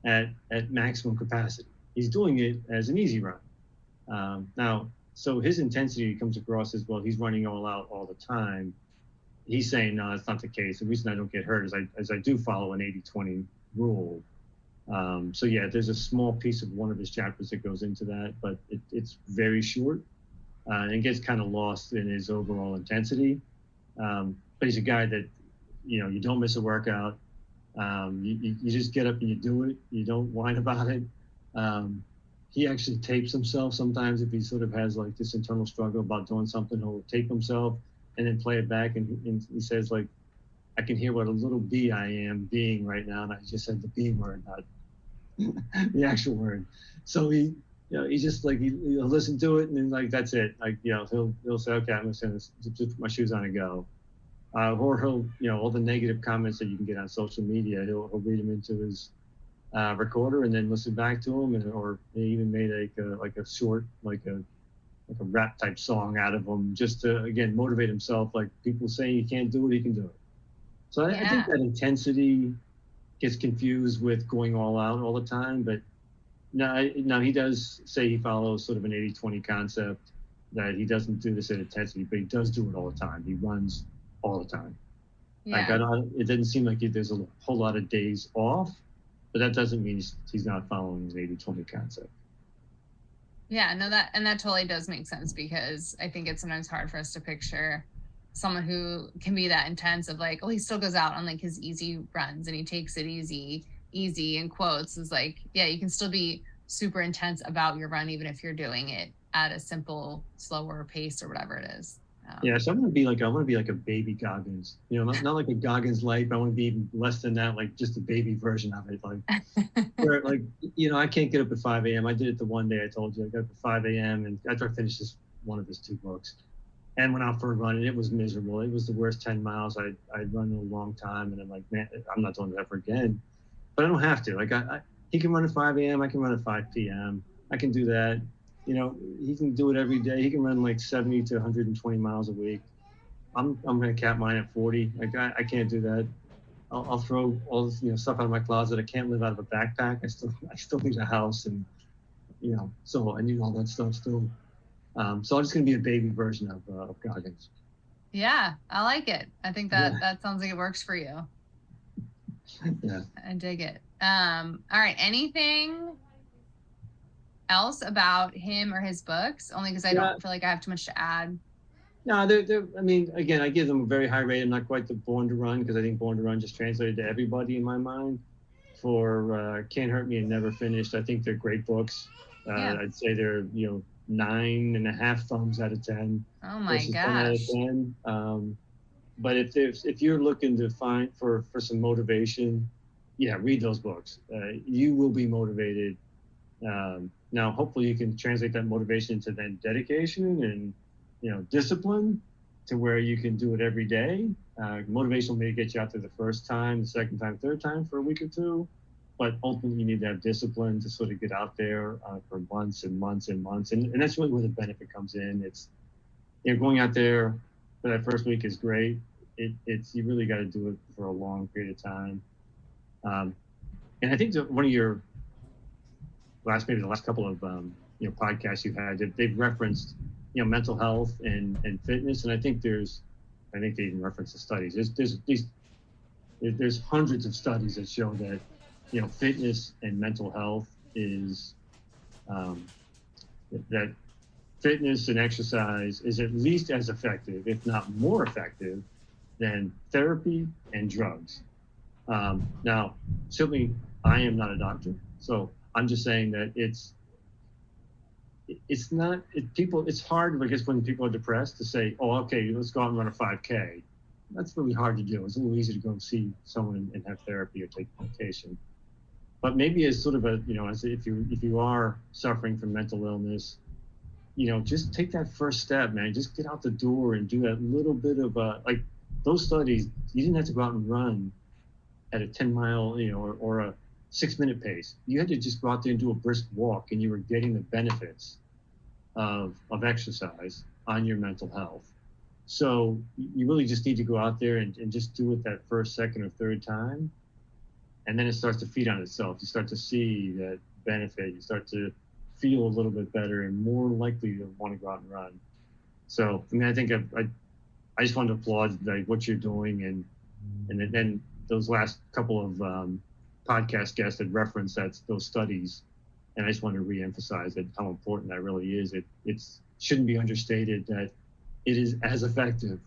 at maximum capacity. He's doing it as an easy run. Now, so his intensity comes across as, well, he's running all out all the time. He's saying, no, that's not the case. The reason I don't get hurt is I do follow an 80-20 rule. So yeah, there's a small piece of one of his chapters that goes into that, but it's very short and gets kind of lost in his overall intensity. But he's a guy that, you know, you don't miss a workout. You just get up and you do it. You don't whine about it. He actually tapes himself sometimes if he sort of has like this internal struggle about doing something. He'll tape himself and then play it back, and he says, like, I can hear what a little bee I am being right now, and I just said the B word, not the actual word. So he, you know, he just like he'll listen to it and then like that's it. Like, you know, he'll say, okay, I'm just gonna put my shoes on and go. Or he'll, you know, all the negative comments that you can get on social media, he'll read them into his recorder and then listen back to them, or he even made like a short like a rap type song out of them just to again motivate himself. Like people saying he can't do it, he can do it. So I think that intensity gets confused with going all out all the time. But now he does say he follows sort of an 80-20 concept, that he doesn't do this at intensity, but he does do it all the time. He runs all the time. Yeah. Like it doesn't seem like there's a whole lot of days off, but that doesn't mean he's not following his 80-20 concept. Yeah, no, that totally does make sense, because I think it's sometimes hard for us to picture someone who can be that intense of like, oh, he still goes out on like his easy runs and he takes it easy in quotes, is like, yeah, you can still be super intense about your run, even if you're doing it at a simple, slower pace or whatever it is. Yeah, so I want to be like a baby Goggins, you know, not like a Goggins light, but I want to be even less than that, like just a baby version of it. Like, where, like, you know, I can't get up at 5 a.m. I did it the one day I told you. I got up at 5 a.m. and after I finished one of his 2 books, and went out for a run, and it was miserable. It was the worst 10 miles I'd run in a long time, and I'm like, man, I'm not doing that ever again. But I don't have to. Like, he can run at 5 a.m. I can run at 5 p.m. I can do that. You know, he can do it every day. He can run like 70 to 120 miles a week. I'm going to cap mine at 40. Like, I can't do that. I'll throw all this, you know, stuff out of my closet. I can't live out of a backpack. I still need a house, and, you know, so I need all that stuff still. So I'm just going to be a baby version of Goggins. Yeah, I like it. I think that sounds like it works for you. Yeah. I dig it. All right. Anything else about him or his books? Only because I don't feel like I have too much to add. No, I mean, again, I give them a very high rate. I'm not quite the Born to Run, because I think Born to Run just translated to everybody in my mind. For Can't Hurt Me and Never Finished, I think they're great books. I'd say they're, you know, 9.5 thumbs out of 10. Oh my gosh. 10 out of 10. But if you're looking to find for some motivation, yeah, read those books. You will be motivated. Now, hopefully, you can translate that motivation into then dedication and, you know, discipline, to where you can do it every day. Motivation may get you out there the first time, the second time, third time for a week or 2. But ultimately, you need to have discipline to sort of get out there for months and months and months. And that's really where the benefit comes in. It's, you know, going out there for that first week is great. It's you really got to do it for a long period of time. And I think that one of your the last couple of you know, podcasts you've had, they've referenced, you know, mental health and fitness. And I think they even reference the studies. There's hundreds of studies that show that, you know, fitness and mental health is that fitness and exercise is at least as effective, if not more effective, than therapy and drugs. Now, certainly I am not a doctor, so I'm just saying that it's not, it's hard, I guess, when people are depressed to say, oh, okay, let's go out and run a 5K. That's really hard to do. It's a little easy to go and see someone and have therapy or take medication. But maybe as sort of a, as if you are suffering from mental illness, just take that first step, man. Just get out the door and do that little bit of like those studies. You didn't have to go out and run at a 10-mile, or a 6-minute pace. You had to just go out there and do a brisk walk, and you were getting the benefits of exercise on your mental health. So you really just need to go out there and just do it that first, second, or third time. And then it starts to feed on itself. You start to see that benefit. You start to feel a little bit better and more likely to want to go out and run. So, I mean, I think I just wanted to applaud what you're doing. And then those last couple of podcast guests had referenced those studies. And I just wanted to reemphasize that how important that really is. It shouldn't be understated that it is as effective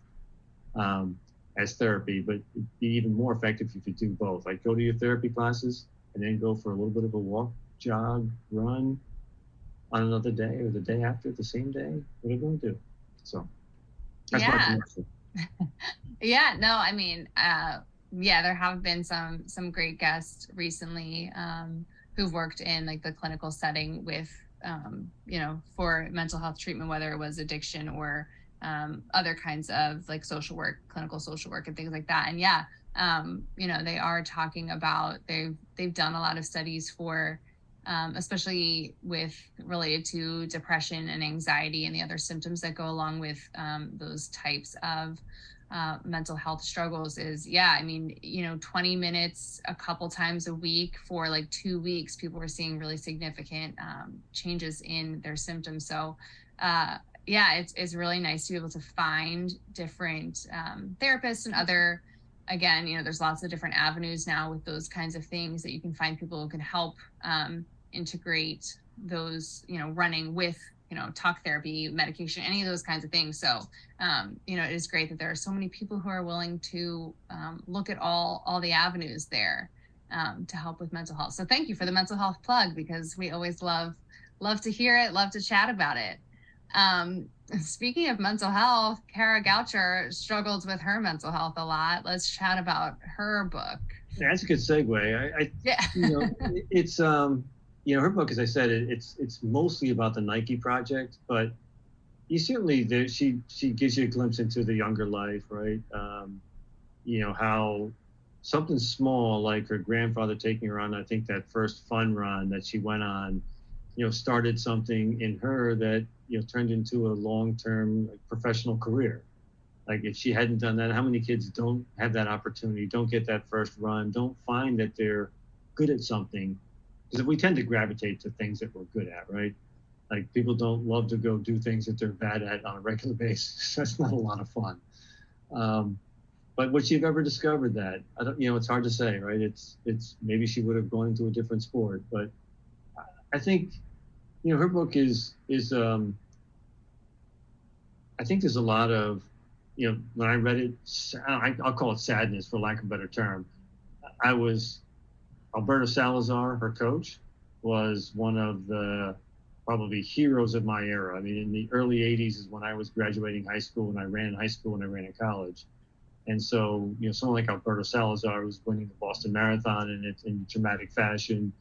as therapy, but it'd be even more effective if you do both. Like go to your therapy classes and then go for a little bit of a walk, jog, run on another day or the day after, the same day, whatever you want to do. So that's my commercial. Yeah, no, I mean, there have been some great guests recently who've worked in like the clinical setting with, for mental health treatment, whether it was addiction or other kinds of like social work, clinical social work and things like that. And they are talking about, they've done a lot of studies for, especially related to depression and anxiety and the other symptoms that go along with those types of mental health struggles is, 20 minutes a couple times a week for like 2 weeks, people were seeing really significant changes in their symptoms. So it's really nice to be able to find different therapists and other, again, there's lots of different avenues now with those kinds of things that you can find people who can help integrate those, running with, talk therapy, medication, any of those kinds of things. So, it is great that there are so many people who are willing to look at all the avenues there to help with mental health. So thank you for the mental health plug, because we always love to hear it, love to chat about it. Speaking of mental health, Kara Goucher struggles with her mental health a lot. Let's chat about her book. Yeah, that's a good segue. It's her book, as I said, it's mostly about the Nike project, but you certainly she gives you a glimpse into the younger life, right? How something small like her grandfather taking her on, I think that first fun run that she went on, started something in her that turned into a long-term professional career. Like if she hadn't done that, how many kids don't have that opportunity, don't get that first run, don't find that they're good at something? Because we tend to gravitate to things that we're good at, right? Like people don't love to go do things that they're bad at on a regular basis. That's not a lot of fun. But would she have ever discovered that? I don't, it's hard to say, right? It's maybe she would have gone into a different sport, but I think, her book is I think there's a lot of, when I read it, I'll call it sadness for lack of a better term. Alberto Salazar, her coach, was one of the probably heroes of my era. I mean, in the early 80s is when I was graduating high school, and I ran in high school and I ran in college. And so, someone like Alberto Salazar was winning the Boston Marathon in dramatic fashion.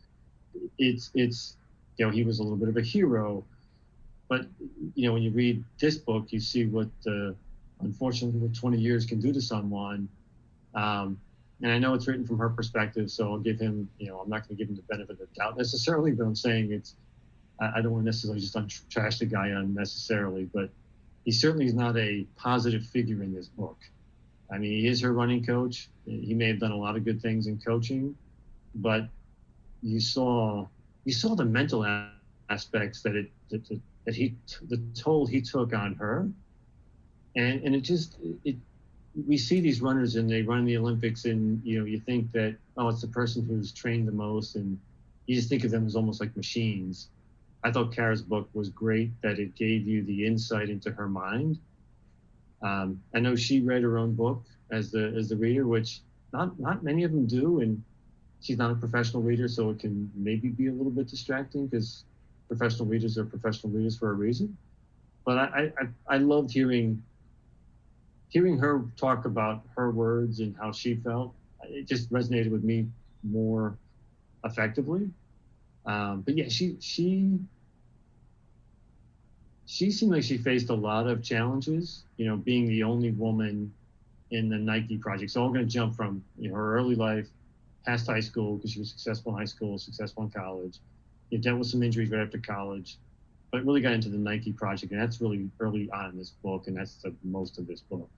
It's he was a little bit of a hero. But, when you read this book, you see unfortunately, what 20 years can do to someone. And I know it's written from her perspective, so I'll give him, I'm not going to give him the benefit of the doubt necessarily, but I'm saying I don't want to necessarily just trash the guy unnecessarily, but he certainly is not a positive figure in this book. I mean, he is her running coach. He may have done a lot of good things in coaching, but you saw the mental aspects the toll he took on her. And we see these runners and they run the Olympics, and you think that, oh, it's the person who's trained the most, and you just think of them as almost like machines. I thought Kara's book was great, that it gave you the insight into her mind. I know she read her own book as the reader, which not many of them do, and she's not a professional reader, so it can maybe be a little bit distracting because professional readers are professional readers for a reason. But I loved hearing her talk about her words and how she felt. It just resonated with me more effectively. But yeah, she seemed like she faced a lot of challenges, being the only woman in the Nike project. So I'm going to jump from her early life, past high school, because she was successful in high school, successful in college. Dealt with some injuries right after college, but really got into the Nike project. And that's really early on in this book, and that's the most of this book.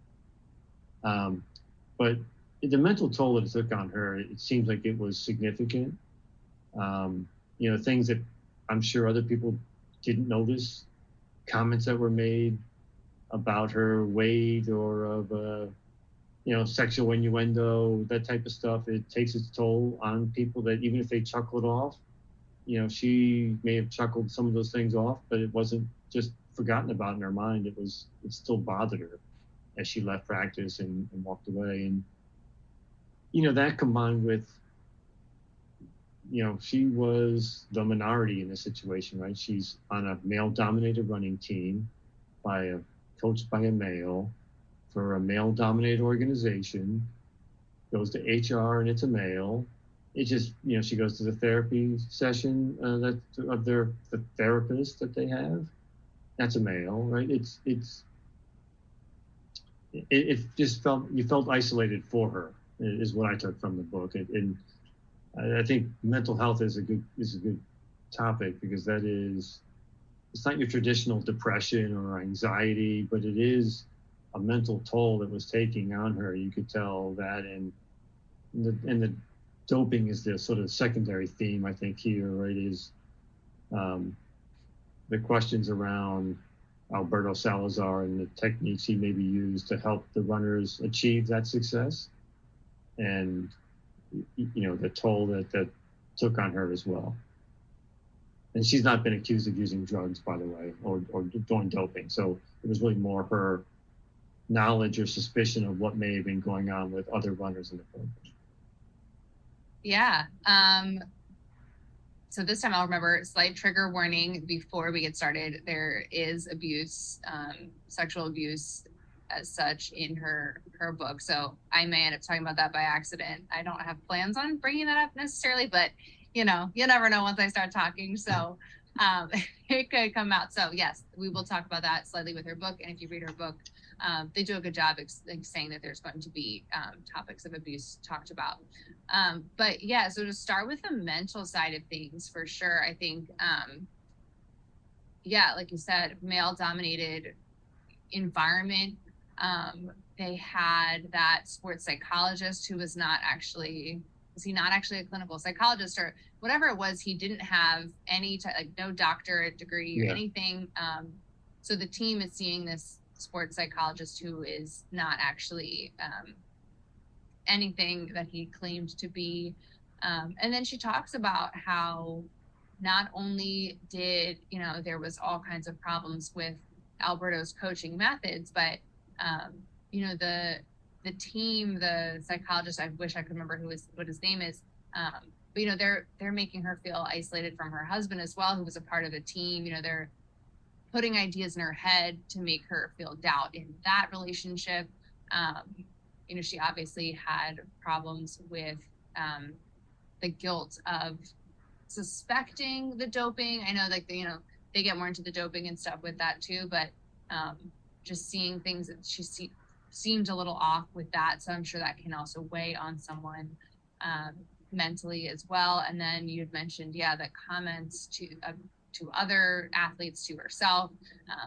But the mental toll that it took on her, it seems like it was significant. Things that I'm sure other people didn't notice, comments that were made about her weight or of, sexual innuendo, that type of stuff. It takes its toll on people that even if they chuckle it off, she may have chuckled some of those things off, but it wasn't just forgotten about in her mind. It still bothered her as she left practice and walked away. And, that combined with, she was the minority in this situation, right? She's on a male-dominated running team coached by a male for a male-dominated organization, goes to HR and it's a male. It just, she goes to the therapy session the therapist that they have. That's a male, right? It just you felt isolated for her, is what I took from the book. And I think mental health is a good topic, because it's not your traditional depression or anxiety, but it is a mental toll that was taking on her. You could tell that, and the doping is the sort of secondary theme, I think, here, right? Is the questions around Alberto Salazar and the techniques he maybe used to help the runners achieve that success, and the toll that took on her as well. And she's not been accused of using drugs, by the way, or doing doping. So it was really more her knowledge or suspicion of what may have been going on with other runners in the program. Yeah. So this time I'll remember, slight trigger warning before we get started. There is abuse, sexual abuse as such in her book. So I may end up talking about that by accident. I don't have plans on bringing that up necessarily, but you never know once I start talking. So it could come out. So yes, we will talk about that slightly with her book. And if you read her book, they do a good job saying that there's going to be topics of abuse talked about. But yeah, so to start with the mental side of things, for sure, I think, like you said, male-dominated environment. They had that sports psychologist who was he not actually a clinical psychologist or whatever it was? He didn't have any no doctorate degree or anything. So the team is seeing this sports psychologist who is not actually anything that he claimed to be. And then she talks about how not only did, there was all kinds of problems with Alberto's coaching methods, but, the team, the psychologist, I wish I could remember what his name is. But, they're making her feel isolated from her husband as well, who was a part of the team. They're putting ideas in her head to make her feel doubt in that relationship. She obviously had problems with the guilt of suspecting the doping. I know they get more into the doping and stuff with that too, but just seeing things that she seemed a little off with that. So I'm sure that can also weigh on someone mentally as well. And then you'd mentioned, the comments to other athletes, to herself,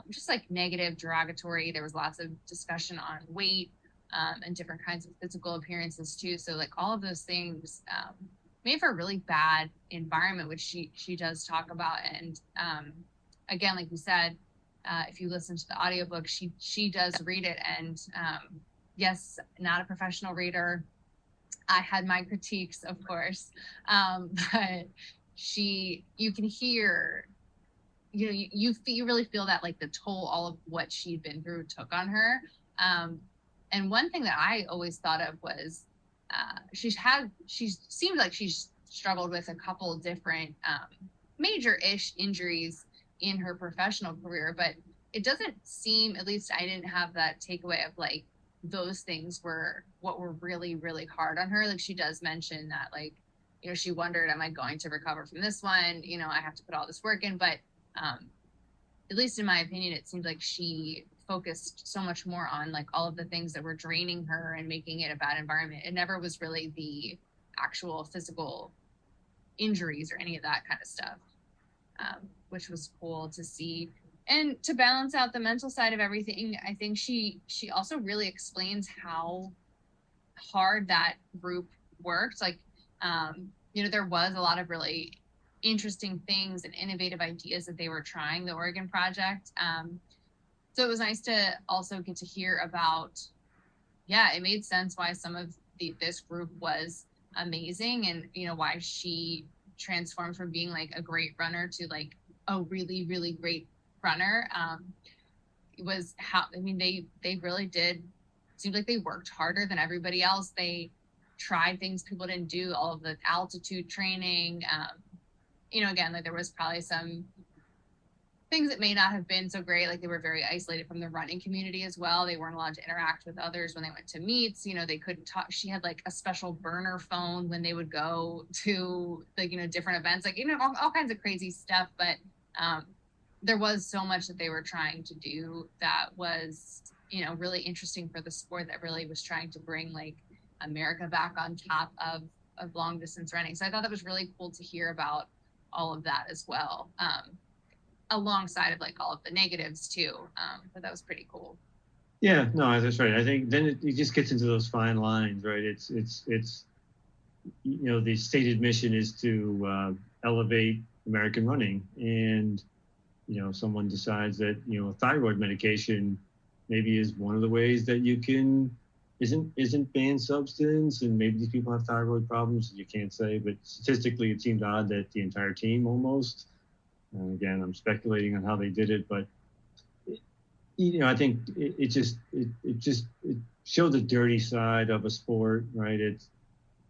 just like negative, derogatory. There was lots of discussion on weight and different kinds of physical appearances too. So all of those things made for a really bad environment, which she does talk about. And again, like you said, if you listen to the audiobook, she does read it. And yes, not a professional reader. I had my critiques, of course, but you can hear, you really feel that the toll all of what she'd been through took on her. And one thing that I always thought of was she seemed like she's struggled with a couple different major-ish injuries in her professional career, but it doesn't seem, at least I didn't have that takeaway of like those things were what were really, really hard on her. Like she does mention that like, you know, she wondered, am I going to recover from this one? You know, I have to put all this work in, but at least in my opinion, it seemed like she focused so much more on like all of the things that were draining her and making it a bad environment. It never was really the actual physical injuries or any of that kind of stuff, which was cool to see. And to balance out the mental side of everything, I think she also really explains how hard that group worked. Like, you know, there was a lot of really interesting things and innovative ideas that they were trying, the Oregon Project. So it was nice to also get to hear about, yeah, it made sense why some of this group was amazing, and you know why she transformed from being like a great runner to like a really, really great runner. It was how, I mean, they really did seemed like they worked harder than everybody else. They tried things people didn't do, all of the altitude training. You know, again, like there was probably some things that may not have been so great. Like they were very isolated from the running community as well. They weren't allowed to interact with others when they went to meets. You know, they couldn't talk. She had like a special burner phone when they would go to like, you know, different events, like, you know, all kinds of crazy stuff. But there was so much that they were trying to do that was, you know, really interesting for the sport, that really was trying to bring like America back on top of long distance running. So I thought that was really cool to hear about all of that as well. Alongside of like all of the negatives too. But that was pretty cool. Yeah, no, that's right. I think then it just gets into those fine lines, right? It's you know, the stated mission is to elevate American running, and you know, someone decides that, you know, thyroid medication maybe is one of the ways that you can isn't banned substance, and maybe these people have thyroid problems, you can't say, but statistically it seemed odd that the entire team almost, and again, I'm speculating on how they did it, but you know, I think it just showed the dirty side of a sport, right?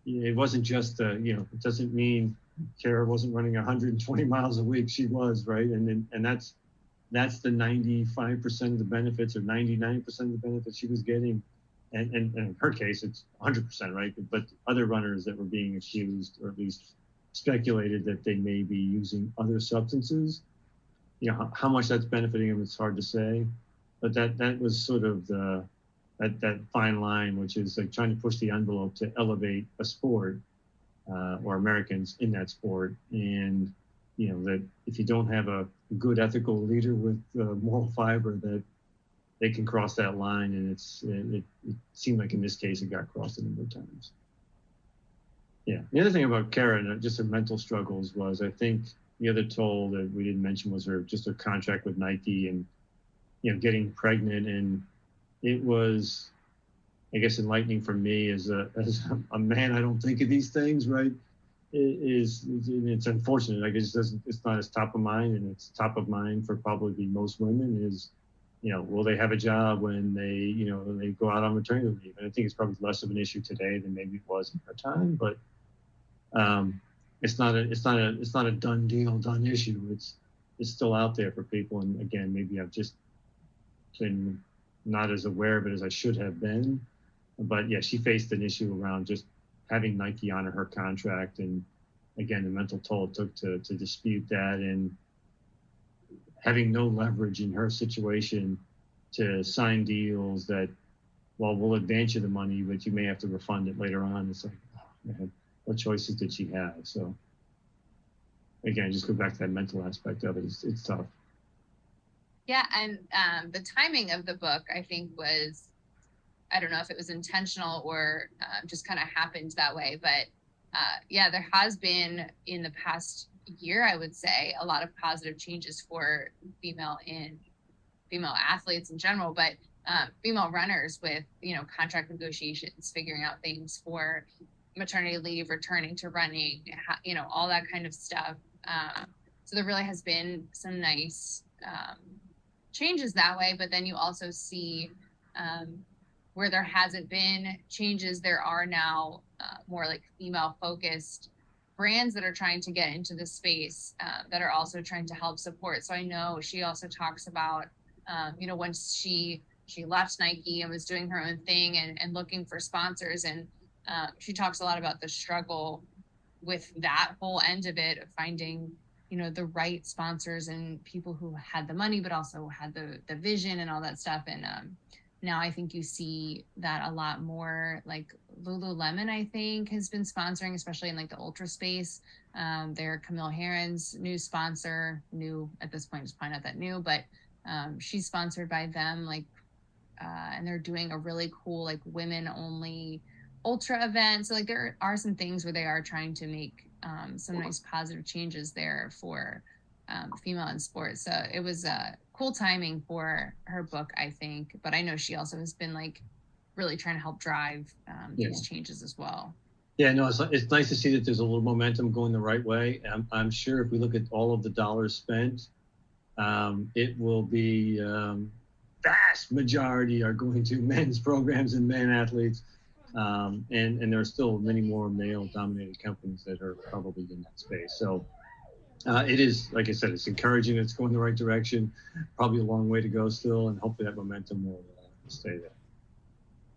It wasn't just you know, it doesn't mean Kara wasn't running 120 miles a week. She was, right? And that's the 95% of the benefits, or 99% of the benefits she was getting. And in her case, it's 100%, right? But other runners that were being accused, or at least speculated that they may be using other substances, you know, how much that's benefiting them, it's hard to say. But that was sort of that fine line, which is like trying to push the envelope to elevate a sport, or Americans in that sport. And, you know, that if you don't have a good ethical leader with moral fiber, that they can cross that line. And it seemed like in this case, it got crossed a number of times. Yeah. The other thing about Kara, and just her mental struggles, was, I think the other toll that we didn't mention was her contract with Nike, and, you know, getting pregnant. And it was, I guess, enlightening for me as a man. I don't think of these things, right? It's unfortunate. Like, it's not as top of mind, and it's top of mind for probably most women. Is, you know, will they have a job when they go out on maternity leave? And I think it's probably less of an issue today than maybe it was in her time. But it's not a done deal, done issue. It's still out there for people. And again, maybe I've just been not as aware of it as I should have been. But yeah, she faced an issue around just having Nike honor her contract, and again, the mental toll it took to dispute that, and having no leverage in her situation to sign deals that, well, we'll advance you the money, but you may have to refund it later on. It's like, oh, man, what choices did she have? So again, just go back to that mental aspect of it. It's tough. Yeah, and the timing of the book, I think, was, I don't know if it was intentional or just kind of happened that way. But yeah, there has been in the past year, I would say, a lot of positive changes for female athletes in general, but female runners with, you know, contract negotiations, figuring out things for maternity leave, returning to running, you know, all that kind of stuff. So there really has been some nice changes that way. But then you also see where there hasn't been changes, there are now more like female focused brands that are trying to get into the space that are also trying to help support. So I know she also talks about, once she left Nike and was doing her own thing and looking for sponsors. And she talks a lot about the struggle with that whole end of it, of finding, the right sponsors and people who had the money, but also had the vision and all that stuff. And now I think you see that a lot more. Like Lululemon, I think, has been sponsoring, especially in like the ultra space. They're Camille Herron's new sponsor, new at this point, it's probably not that new, but she's sponsored by them, and they're doing a really cool, like, women only ultra event. So like there are some things where they are trying to make some nice positive changes there for female in sports. So it was cool timing for her book, I think. But I know she also has been like really trying to help drive these changes as well. Yeah, no, it's nice to see that there's a little momentum going the right way. I'm sure if we look at all of the dollars spent, it will be vast majority are going to men's programs and men athletes. And there are still many more male-dominated companies that are probably in that space. So it is, like I said, it's encouraging. It's going the right direction. Probably a long way to go still, and hopefully that momentum will stay there.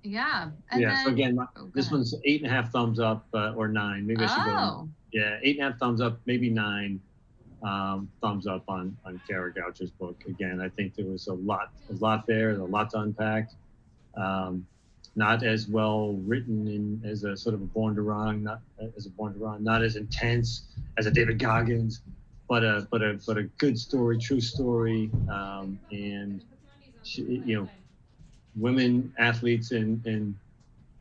Yeah. And then, so again, this one's 8.5 thumbs up or 9. Maybe I should go. Yeah, 8.5 thumbs up, maybe 9 thumbs up on Kara Goucher's book. Again, I think there was a lot there, a lot to unpack. Not as well written as a sort of a Born to Run, not as intense as a David Goggins, but a good story, true story, and women athletes in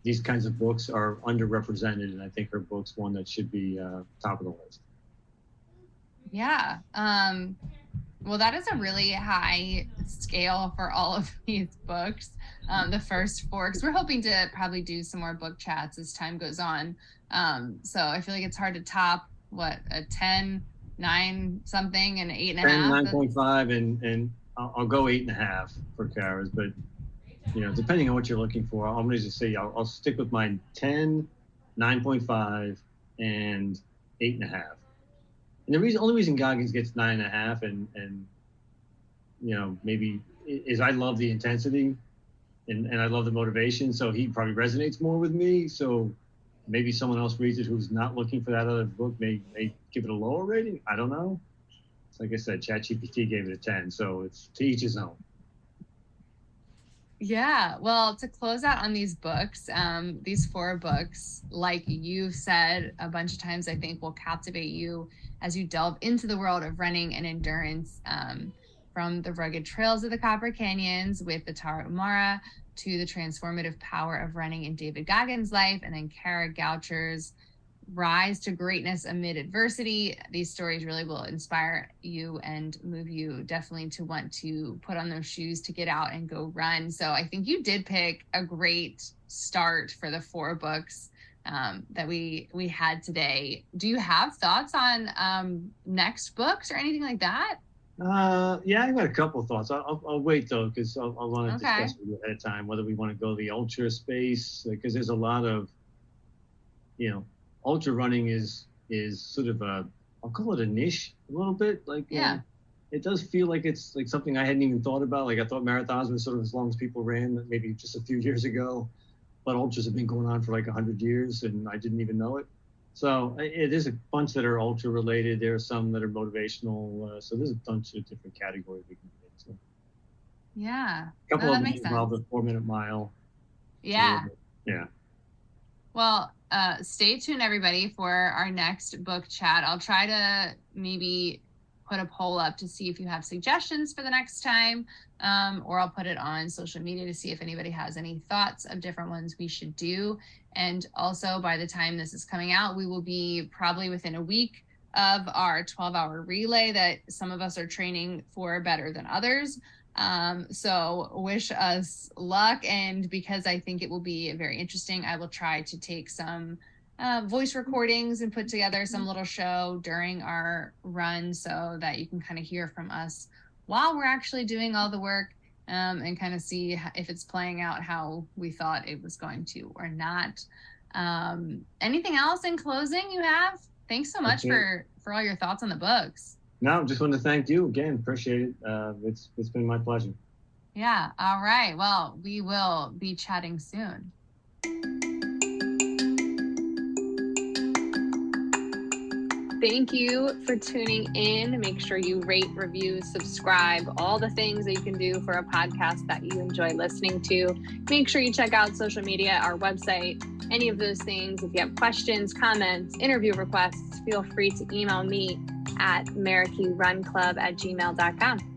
these kinds of books are underrepresented, and I think her book's one that should be top of the list. Yeah. Well, that is a really high scale for all of these books. The first 4, because we're hoping to probably do some more book chats as time goes on. So I feel like it's hard to top a 10, 9 something, and 8.5. 9.5, and I'll go 8.5 for Kara's, but depending on what you're looking for, I'm going to just say I'll stick with my 10, 9.5, and 8.5. And the only reason Goggins gets 9.5 and maybe is I love the intensity and I love the motivation. So he probably resonates more with me. So maybe someone else reads it who's not looking for that other book may give it a lower rating. I don't know. Like I said, ChatGPT gave it a 10. So it's to each his own. Yeah, well, to close out on these books, these 4 books, like you've said a bunch of times, I think will captivate you as you delve into the world of running and endurance, from the rugged trails of the Copper Canyons with the Tarahumara to the transformative power of running in David Goggins' life, and then Kara Goucher's rise to greatness amid adversity. These stories really will inspire you and move you definitely to want to put on those shoes to get out and go run. So I think you did pick a great start for the 4 books that we had today. Do you have thoughts on next books or anything like that? Yeah, I've got a couple of thoughts. I'll wait though, because I want to discuss with you ahead of time whether we want to go the ultra space, because there's a lot of, ultra running is sort of I'll call it a niche a little bit. Like, it does feel like it's like something I hadn't even thought about. Like I thought marathons were sort of as long as people ran, maybe just a few years ago, but ultras have been going on for like 100 years and I didn't even know it. So there's a bunch that are ultra related. There are some that are motivational. So there's a bunch of different categories we can get into. Yeah. A couple of them involve the 4-minute mile. Yeah. Yeah. Well, stay tuned, everybody, for our next book chat. I'll try to maybe put a poll up to see if you have suggestions for the next time, or I'll put it on social media to see if anybody has any thoughts of different ones we should do. And also, by the time this is coming out, we will be probably within a week of our 12-hour relay that some of us are training for better than others. So wish us luck. And because I think it will be very interesting, I will try to take some voice recordings and put together some little show during our run so that you can kind of hear from us while we're actually doing all the work, and kind of see if it's playing out how we thought it was going to or not. Anything else in closing you have? Thanks so much for all your thoughts on the books. No, just want to thank you again. Appreciate it. It's been my pleasure. Yeah. All right. Well, we will be chatting soon. Thank you for tuning in. Make sure you rate, review, subscribe, all the things that you can do for a podcast that you enjoy listening to. Make sure you check out social media, our website, any of those things. If you have questions, comments, interview requests, feel free to email me at marikeyrunclub@gmail.com.